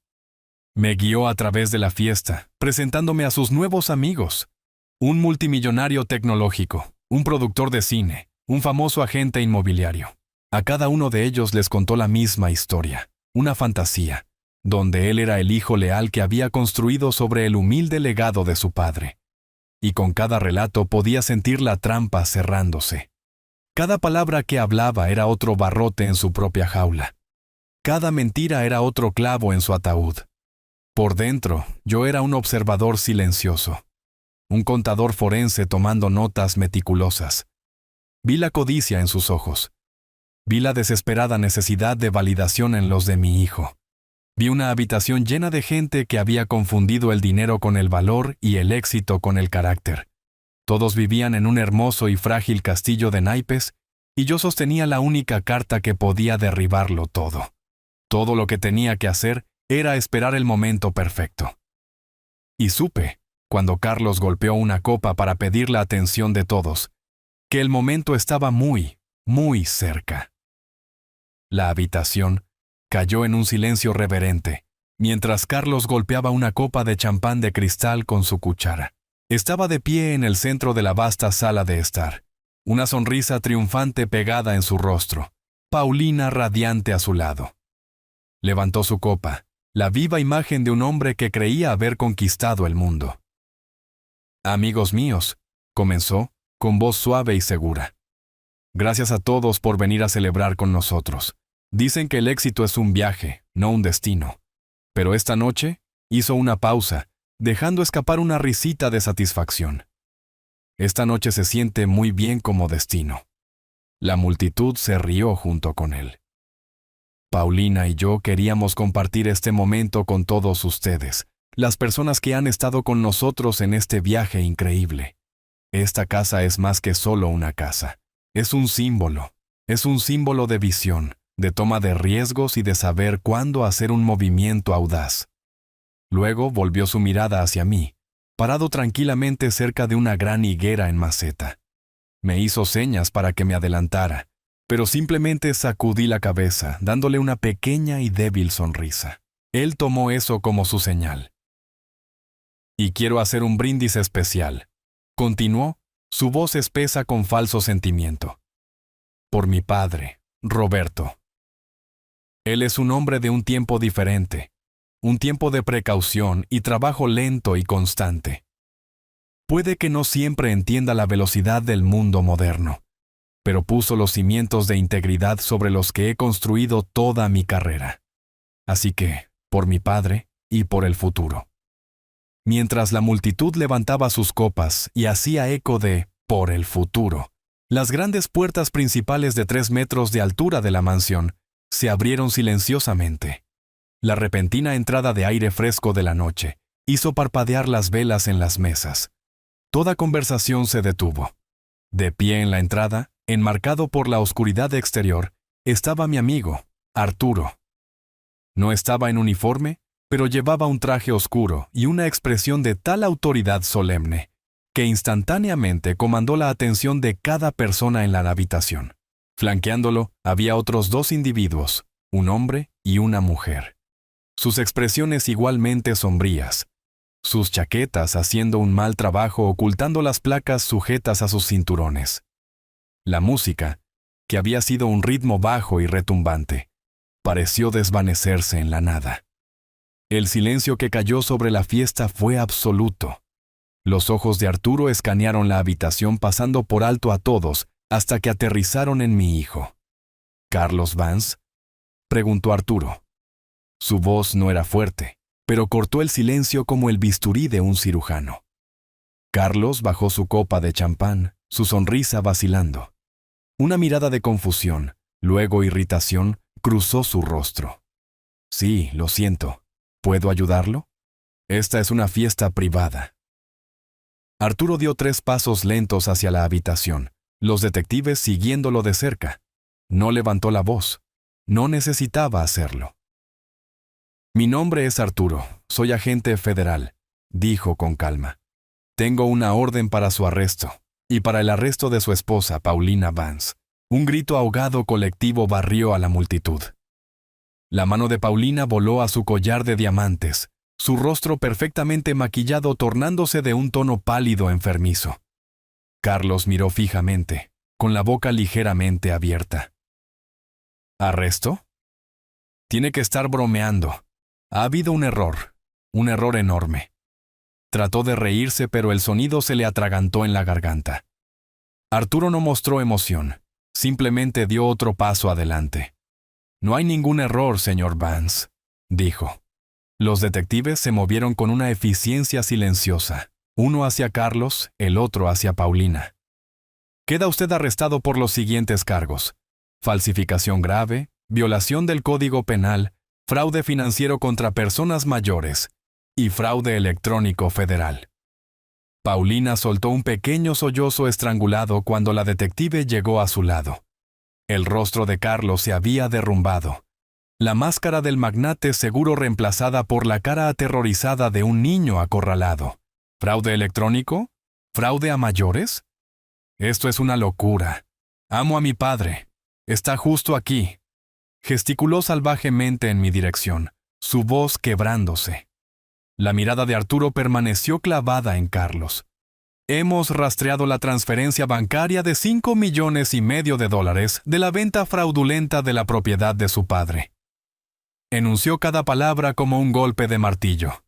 Me guió a través de la fiesta, presentándome a sus nuevos amigos. Un multimillonario tecnológico, un productor de cine, un famoso agente inmobiliario. A cada uno de ellos les contó la misma historia, una fantasía, donde él era el hijo leal que había construido sobre el humilde legado de su padre. Y con cada relato podía sentir la trampa cerrándose. Cada palabra que hablaba era otro barrote en su propia jaula. Cada mentira era otro clavo en su ataúd. Por dentro, yo era un observador silencioso, un contador forense tomando notas meticulosas. Vi la codicia en sus ojos. Vi la desesperada necesidad de validación en los de mi hijo. Vi una habitación llena de gente que había confundido el dinero con el valor y el éxito con el carácter. Todos vivían en un hermoso y frágil castillo de naipes, y yo sostenía la única carta que podía derribarlo todo. Todo lo que tenía que hacer era esperar el momento perfecto. Y supe, cuando Carlos golpeó una copa para pedir la atención de todos, que el momento estaba muy, muy cerca. La habitación cayó en un silencio reverente, mientras Carlos golpeaba una copa de champán de cristal con su cuchara. Estaba de pie en el centro de la vasta sala de estar, una sonrisa triunfante pegada en su rostro, Paulina radiante a su lado. Levantó su copa, la viva imagen de un hombre que creía haber conquistado el mundo. «Amigos míos», comenzó, con voz suave y segura. «Gracias a todos por venir a celebrar con nosotros. Dicen que el éxito es un viaje, no un destino. Pero esta noche hizo una pausa, dejando escapar una risita de satisfacción. Esta noche se siente muy bien como destino. La multitud se rió junto con él. Paulina y yo queríamos compartir este momento con todos ustedes, las personas que han estado con nosotros en este viaje increíble. Esta casa es más que solo una casa. Es un símbolo de visión, de toma de riesgos y de saber cuándo hacer un movimiento audaz. Luego volvió su mirada hacia mí, parado tranquilamente cerca de una gran higuera en maceta. Me hizo señas para que me adelantara, pero simplemente sacudí la cabeza, dándole una pequeña y débil sonrisa. Él tomó eso como su señal. Y quiero hacer un brindis especial, continuó, su voz espesa con falso sentimiento. Por mi padre, Roberto. Él es un hombre de un tiempo diferente, un tiempo de precaución y trabajo lento y constante. Puede que no siempre entienda la velocidad del mundo moderno, pero puso los cimientos de integridad sobre los que he construido toda mi carrera. Así que, por mi padre y por el futuro. Mientras la multitud levantaba sus copas y hacía eco de «por el futuro», las grandes puertas principales de 3 metros de altura de la mansión se abrieron silenciosamente. La repentina entrada de aire fresco de la noche hizo parpadear las velas en las mesas. Toda conversación se detuvo. De pie en la entrada, enmarcado por la oscuridad exterior, estaba mi amigo, Arturo. No estaba en uniforme, pero llevaba un traje oscuro y una expresión de tal autoridad solemne que instantáneamente comandó la atención de cada persona en la habitación. Flanqueándolo había otros 2 individuos, un hombre y una mujer. Sus expresiones igualmente sombrías, sus chaquetas haciendo un mal trabajo ocultando las placas sujetas a sus cinturones. La música, que había sido un ritmo bajo y retumbante, pareció desvanecerse en la nada. El silencio que cayó sobre la fiesta fue absoluto. Los ojos de Arturo escanearon la habitación pasando por alto a todos hasta que aterrizaron en mi hijo. ¿Carlos Vance?, preguntó Arturo. Su voz no era fuerte, pero cortó el silencio como el bisturí de un cirujano. Carlos bajó su copa de champán, su sonrisa vacilando. Una mirada de confusión, luego irritación, cruzó su rostro. Sí, lo siento. ¿Puedo ayudarlo? Esta es una fiesta privada. Arturo dio 3 pasos lentos hacia la habitación, los detectives siguiéndolo de cerca. No levantó la voz. No necesitaba hacerlo. Mi nombre es Arturo, soy agente federal, dijo con calma. Tengo una orden para su arresto, y para el arresto de su esposa, Paulina Vance. Un grito ahogado colectivo barrió a la multitud. La mano de Paulina voló a su collar de diamantes, su rostro perfectamente maquillado tornándose de un tono pálido enfermizo. Carlos miró fijamente, con la boca ligeramente abierta. ¿Arresto? Tiene que estar bromeando. Ha habido un error enorme. Trató de reírse, pero el sonido se le atragantó en la garganta. Arturo no mostró emoción, simplemente dio otro paso adelante. No hay ningún error, señor Vance, dijo. Los detectives se movieron con una eficiencia silenciosa, uno hacia Carlos, el otro hacia Paulina. Queda usted arrestado por los siguientes cargos: falsificación grave, violación del Código Penal, fraude financiero contra personas mayores y fraude electrónico federal. Paulina soltó un pequeño sollozo estrangulado cuando la detective llegó a su lado. El rostro de Carlos se había derrumbado. La máscara del magnate seguro reemplazada por la cara aterrorizada de un niño acorralado. ¿Fraude electrónico? ¿Fraude a mayores? Esto es una locura. Amo a mi padre. Está justo aquí. Gesticuló salvajemente en mi dirección, su voz quebrándose. La mirada de Arturo permaneció clavada en Carlos. Hemos rastreado la transferencia bancaria de $5,5 millones de la venta fraudulenta de la propiedad de su padre. Enunció cada palabra como un golpe de martillo.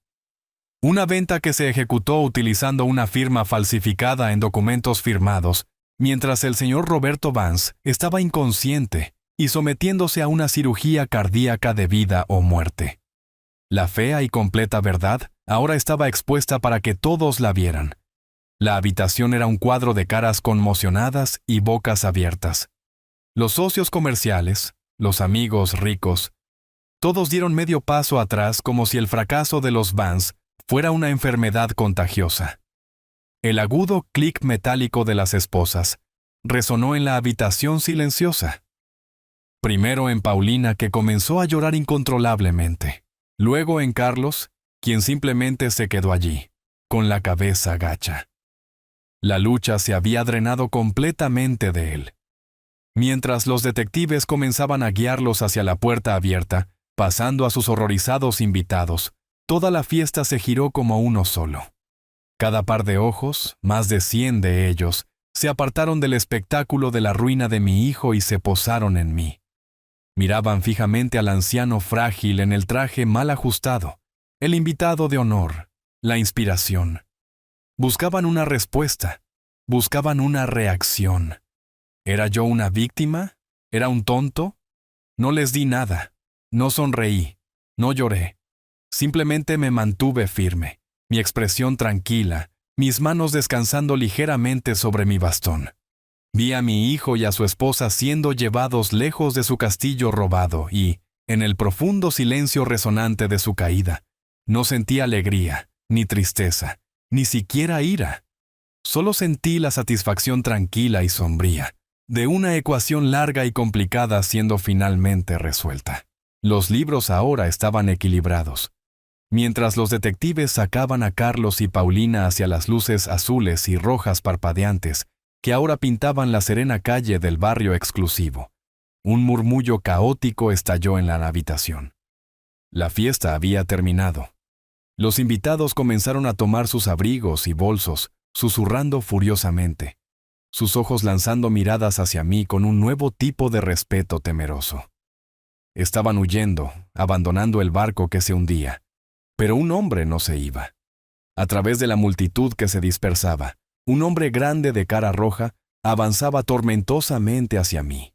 Una venta que se ejecutó utilizando una firma falsificada en documentos firmados, mientras el señor Roberto Vance estaba inconsciente y sometiéndose a una cirugía cardíaca de vida o muerte. La fea y completa verdad ahora estaba expuesta para que todos la vieran. La habitación era un cuadro de caras conmocionadas y bocas abiertas. Los socios comerciales, los amigos ricos, todos dieron medio paso atrás como si el fracaso de los Vance fuera una enfermedad contagiosa. El agudo clic metálico de las esposas resonó en la habitación silenciosa. Primero en Paulina, que comenzó a llorar incontrolablemente. Luego en Carlos, quien simplemente se quedó allí, con la cabeza gacha. La lucha se había drenado completamente de él. Mientras los detectives comenzaban a guiarlos hacia la puerta abierta, pasando a sus horrorizados invitados, toda la fiesta se giró como uno solo. Cada par de ojos, más de 100 de ellos, se apartaron del espectáculo de la ruina de mi hijo y se posaron en mí. Miraban fijamente al anciano frágil en el traje mal ajustado, el invitado de honor, la inspiración. Buscaban una respuesta, buscaban una reacción. ¿Era yo una víctima? ¿Era un tonto? No les di nada, no sonreí, no lloré. Simplemente me mantuve firme, mi expresión tranquila, mis manos descansando ligeramente sobre mi bastón. Vi a mi hijo y a su esposa siendo llevados lejos de su castillo robado y, en el profundo silencio resonante de su caída, no sentí alegría, ni tristeza, ni siquiera ira. Solo sentí la satisfacción tranquila y sombría de una ecuación larga y complicada siendo finalmente resuelta. Los libros ahora estaban equilibrados. Mientras los detectives sacaban a Carlos y Paulina hacia las luces azules y rojas parpadeantes que ahora pintaban la serena calle del barrio exclusivo, un murmullo caótico estalló en la habitación. La fiesta había terminado. Los invitados comenzaron a tomar sus abrigos y bolsos, susurrando furiosamente, sus ojos lanzando miradas hacia mí con un nuevo tipo de respeto temeroso. Estaban huyendo, abandonando el barco que se hundía, pero un hombre no se iba. A través de la multitud que se dispersaba, un hombre grande de cara roja avanzaba tormentosamente hacia mí.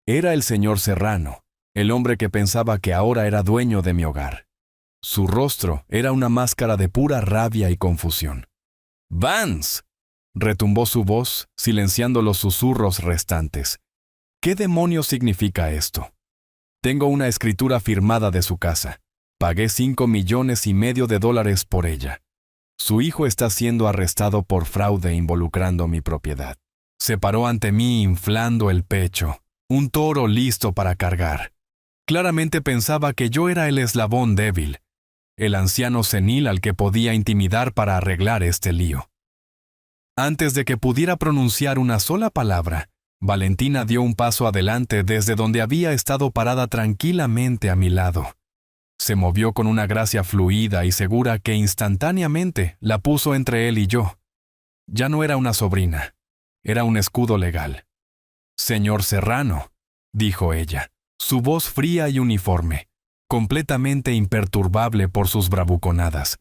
Era el señor Serrano, el hombre que pensaba que ahora era dueño de mi hogar. Su rostro era una máscara de pura rabia y confusión. «¡Vance!», retumbó su voz, silenciando los susurros restantes. «¿Qué demonios significa esto? Tengo una escritura firmada de su casa. Pagué $5,5 millones por ella. Su hijo está siendo arrestado por fraude involucrando mi propiedad». Se paró ante mí inflando el pecho, un toro listo para cargar. Claramente pensaba que yo era el eslabón débil, el anciano senil al que podía intimidar para arreglar este lío. Antes de que pudiera pronunciar una sola palabra, Valentina dio un paso adelante desde donde había estado parada tranquilamente a mi lado. Se movió con una gracia fluida y segura que instantáneamente la puso entre él y yo. Ya no era una sobrina, era un escudo legal. «Señor Serrano», dijo ella, su voz fría y uniforme, completamente imperturbable por sus bravuconadas.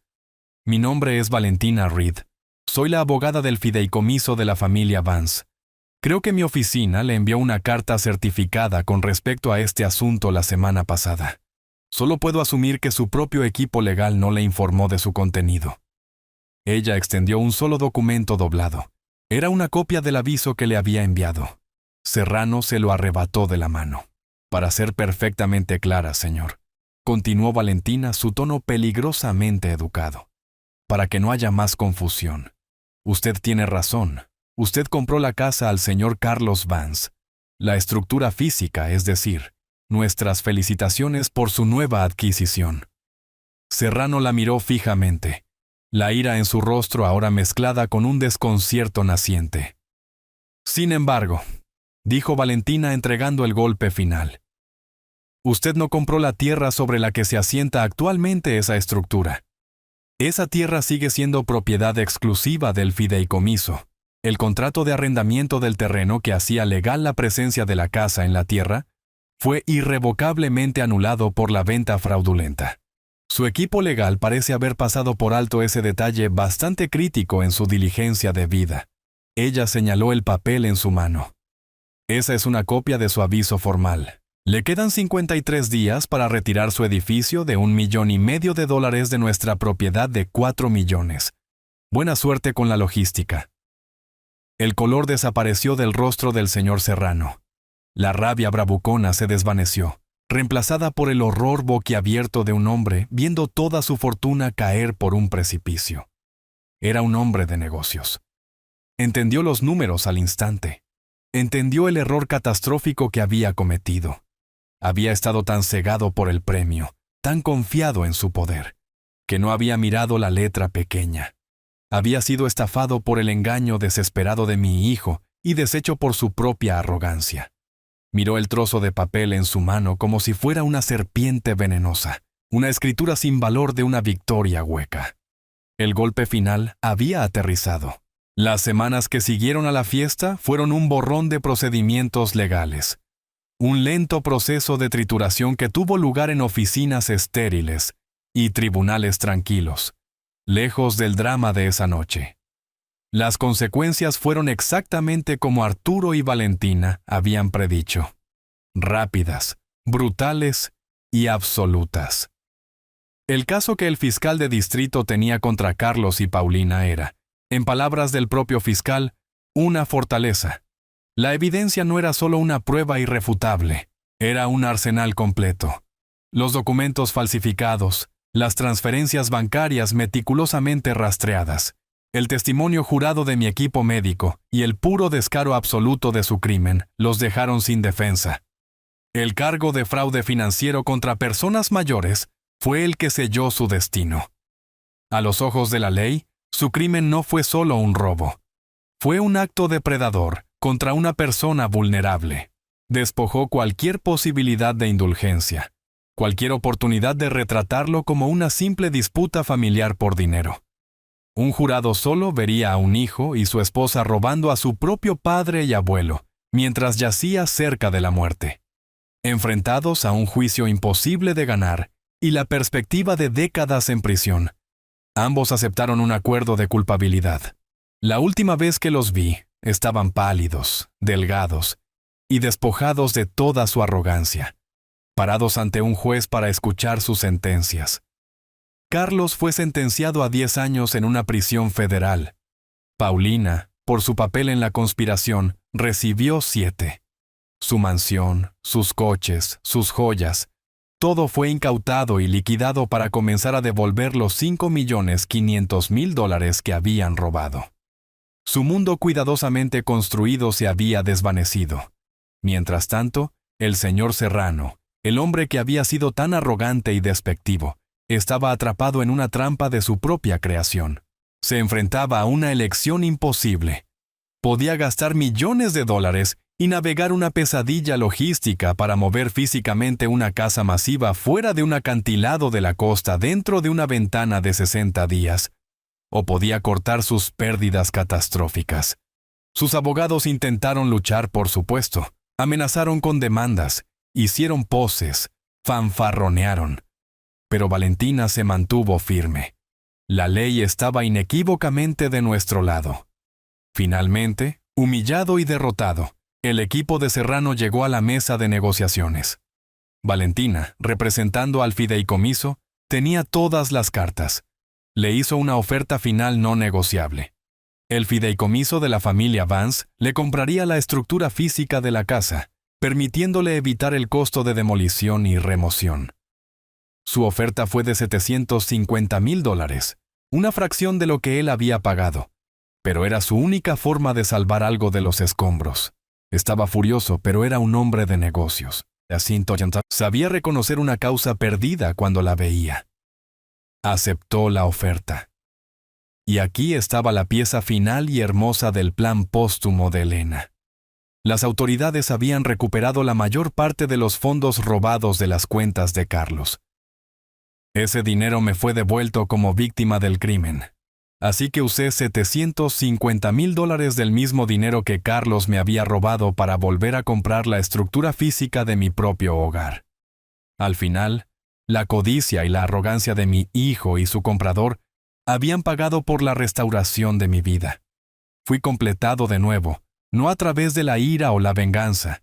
«Mi nombre es Valentina Reed. Soy la abogada del fideicomiso de la familia Vance. Creo que mi oficina le envió una carta certificada con respecto a este asunto la semana pasada. Solo puedo asumir que su propio equipo legal no le informó de su contenido». Ella extendió un solo documento doblado. Era una copia del aviso que le había enviado. Serrano se lo arrebató de la mano. «Para ser perfectamente clara, señor», continuó Valentina, su tono peligrosamente educado, «para que no haya más confusión. Usted tiene razón. Usted compró la casa al señor Carlos Vance. La estructura física, es decir, nuestras felicitaciones por su nueva adquisición». Serrano la miró fijamente, la ira en su rostro ahora mezclada con un desconcierto naciente. «Sin embargo», dijo Valentina entregando el golpe final, «usted no compró la tierra sobre la que se asienta actualmente esa estructura. Esa tierra sigue siendo propiedad exclusiva del fideicomiso. El contrato de arrendamiento del terreno que hacía legal la presencia de la casa en la tierra fue irrevocablemente anulado por la venta fraudulenta. Su equipo legal parece haber pasado por alto ese detalle bastante crítico en su diligencia debida». Ella señaló el papel en su mano. «Esa es una copia de su aviso formal. Le quedan 53 días para retirar su edificio de $1,500,000 de nuestra propiedad de 4 millones. Buena suerte con la logística. El color desapareció del rostro del señor Serrano. La rabia bravucona se desvaneció, reemplazada por el horror boquiabierto de un hombre viendo toda su fortuna caer por un precipicio. Era un hombre de negocios. Entendió los números al instante. Entendió el error catastrófico que había cometido. Había estado tan cegado por el premio, tan confiado en su poder, que no había mirado la letra pequeña. Había sido estafado por el engaño desesperado de mi hijo y deshecho por su propia arrogancia. Miró el trozo de papel en su mano como si fuera una serpiente venenosa, una escritura sin valor de una victoria hueca. El golpe final había aterrizado. Las semanas que siguieron a la fiesta fueron un borrón de procedimientos legales. Un lento proceso de trituración que tuvo lugar en oficinas estériles y tribunales tranquilos, lejos del drama de esa noche. Las consecuencias fueron exactamente como Arturo y Valentina habían predicho: rápidas, brutales y absolutas. El caso que el fiscal de distrito tenía contra Carlos y Paulina era, en palabras del propio fiscal, una fortaleza. La evidencia no era solo una prueba irrefutable, era un arsenal completo. Los documentos falsificados, las transferencias bancarias meticulosamente rastreadas, el testimonio jurado de mi equipo médico y el puro descaro absoluto de su crimen los dejaron sin defensa. El cargo de fraude financiero contra personas mayores fue el que selló su destino. A los ojos de la ley, su crimen no fue solo un robo. Fue un acto depredador contra una persona vulnerable. Despojó cualquier posibilidad de indulgencia, cualquier oportunidad de retratarlo como una simple disputa familiar por dinero. Un jurado solo vería a un hijo y su esposa robando a su propio padre y abuelo, mientras yacía cerca de la muerte. Enfrentados a un juicio imposible de ganar y la perspectiva de décadas en prisión, ambos aceptaron un acuerdo de culpabilidad. La última vez que los vi, estaban pálidos, delgados y despojados de toda su arrogancia, parados ante un juez para escuchar sus sentencias. Carlos fue sentenciado a 10 años en una prisión federal. Paulina, por su papel en la conspiración, recibió 7. Su mansión, sus coches, sus joyas, todo fue incautado y liquidado para comenzar a devolver los $5,500,000 que habían robado. Su mundo cuidadosamente construido se había desvanecido. Mientras tanto, el señor Serrano, el hombre que había sido tan arrogante y despectivo, estaba atrapado en una trampa de su propia creación. Se enfrentaba a una elección imposible. Podía gastar millones de dólares y navegar una pesadilla logística para mover físicamente una casa masiva fuera de un acantilado de la costa dentro de una ventana de 60 días. O podía cortar sus pérdidas catastróficas. Sus abogados intentaron luchar, por supuesto, amenazaron con demandas, hicieron poses, fanfarronearon. Pero Valentina se mantuvo firme. La ley estaba inequívocamente de nuestro lado. Finalmente, humillado y derrotado, el equipo de Serrano llegó a la mesa de negociaciones. Valentina, representando al fideicomiso, tenía todas las cartas. Le hizo una oferta final no negociable. El fideicomiso de la familia Vance le compraría la estructura física de la casa, permitiéndole evitar el costo de demolición y remoción. Su oferta fue de $750,000, una fracción de lo que él había pagado, pero era su única forma de salvar algo de los escombros. Estaba furioso, pero era un hombre de negocios. Sabía reconocer una causa perdida cuando la veía. Aceptó la oferta. Y aquí estaba la pieza final y hermosa del plan póstumo de Elena. Las autoridades habían recuperado la mayor parte de los fondos robados de las cuentas de Carlos. Ese dinero me fue devuelto como víctima del crimen. Así que usé $750,000 del mismo dinero que Carlos me había robado para volver a comprar la estructura física de mi propio hogar. Al final, la codicia y la arrogancia de mi hijo y su comprador habían pagado por la restauración de mi vida. Fui completado de nuevo, no a través de la ira o la venganza,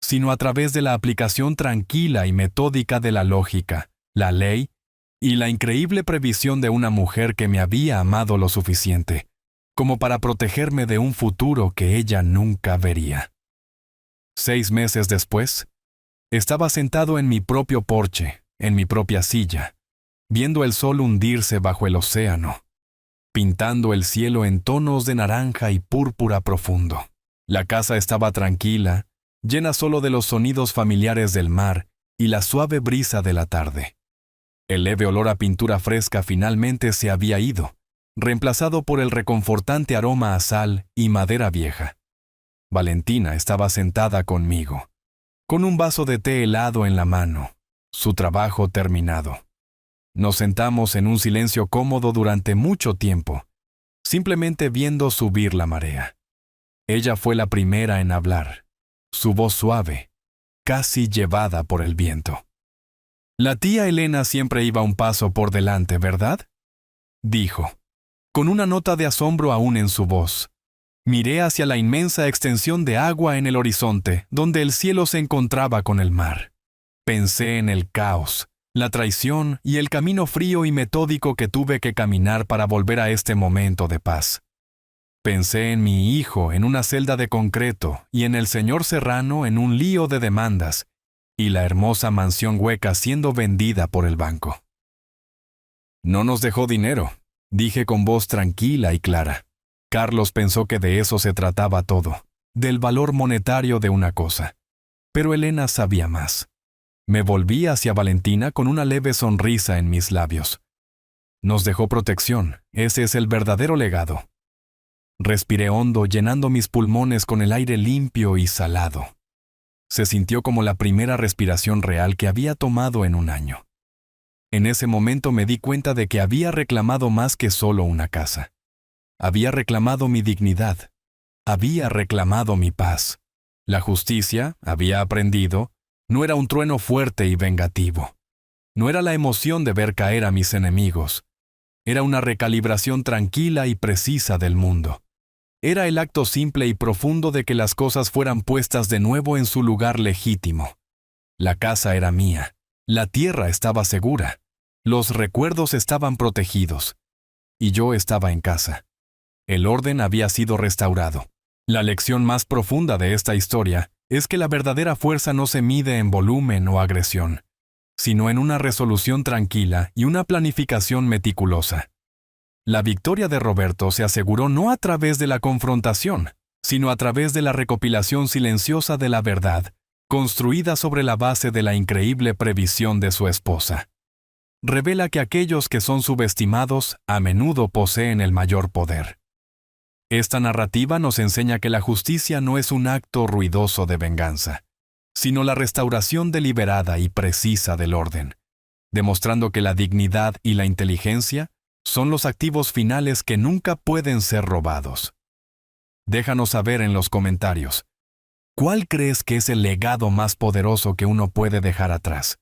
sino a través de la aplicación tranquila y metódica de la lógica, la ley y la increíble previsión de una mujer que me había amado lo suficiente como para protegerme de un futuro que ella nunca vería. 6 meses después, estaba sentado en mi propio porche, en mi propia silla, viendo el sol hundirse bajo el océano, pintando el cielo en tonos de naranja y púrpura profundo. La casa estaba tranquila, llena solo de los sonidos familiares del mar y la suave brisa de la tarde. El leve olor a pintura fresca finalmente se había ido, reemplazado por el reconfortante aroma a sal y madera vieja. Valentina estaba sentada conmigo, con un vaso de té helado en la mano, su trabajo terminado. Nos sentamos en un silencio cómodo durante mucho tiempo, simplemente viendo subir la marea. Ella fue la primera en hablar, su voz suave, casi llevada por el viento. «La tía Elena siempre iba un paso por delante, ¿verdad?», dijo, con una nota de asombro aún en su voz. Miré hacia la inmensa extensión de agua en el horizonte, donde el cielo se encontraba con el mar. Pensé en el caos, la traición y el camino frío y metódico que tuve que caminar para volver a este momento de paz. Pensé en mi hijo en una celda de concreto y en el señor Serrano en un lío de demandas, y la hermosa mansión hueca siendo vendida por el banco. «No nos dejó dinero», dije con voz tranquila y clara. Carlos pensó que de eso se trataba todo, del valor monetario de una cosa. Pero Elena sabía más. Me volví hacia Valentina con una leve sonrisa en mis labios. «Nos dejó protección, ese es el verdadero legado». Respiré hondo, llenando mis pulmones con el aire limpio y salado. Se sintió como la primera respiración real que había tomado en un año. En ese momento me di cuenta de que había reclamado más que solo una casa. Había reclamado mi dignidad. Había reclamado mi paz. La justicia, había aprendido, no era un trueno fuerte y vengativo. No era la emoción de ver caer a mis enemigos. Era una recalibración tranquila y precisa del mundo. Era el acto simple y profundo de que las cosas fueran puestas de nuevo en su lugar legítimo. La casa era mía. La tierra estaba segura. Los recuerdos estaban protegidos. Y yo estaba en casa. El orden había sido restaurado. La lección más profunda de esta historia es que la verdadera fuerza no se mide en volumen o agresión, sino en una resolución tranquila y una planificación meticulosa. La victoria de Roberto se aseguró no a través de la confrontación, sino a través de la recopilación silenciosa de la verdad, construida sobre la base de la increíble previsión de su esposa. Revela que aquellos que son subestimados a menudo poseen el mayor poder. Esta narrativa nos enseña que la justicia no es un acto ruidoso de venganza, sino la restauración deliberada y precisa del orden, demostrando que la dignidad y la inteligencia son los activos finales que nunca pueden ser robados. Déjanos saber en los comentarios, ¿cuál crees que es el legado más poderoso que uno puede dejar atrás?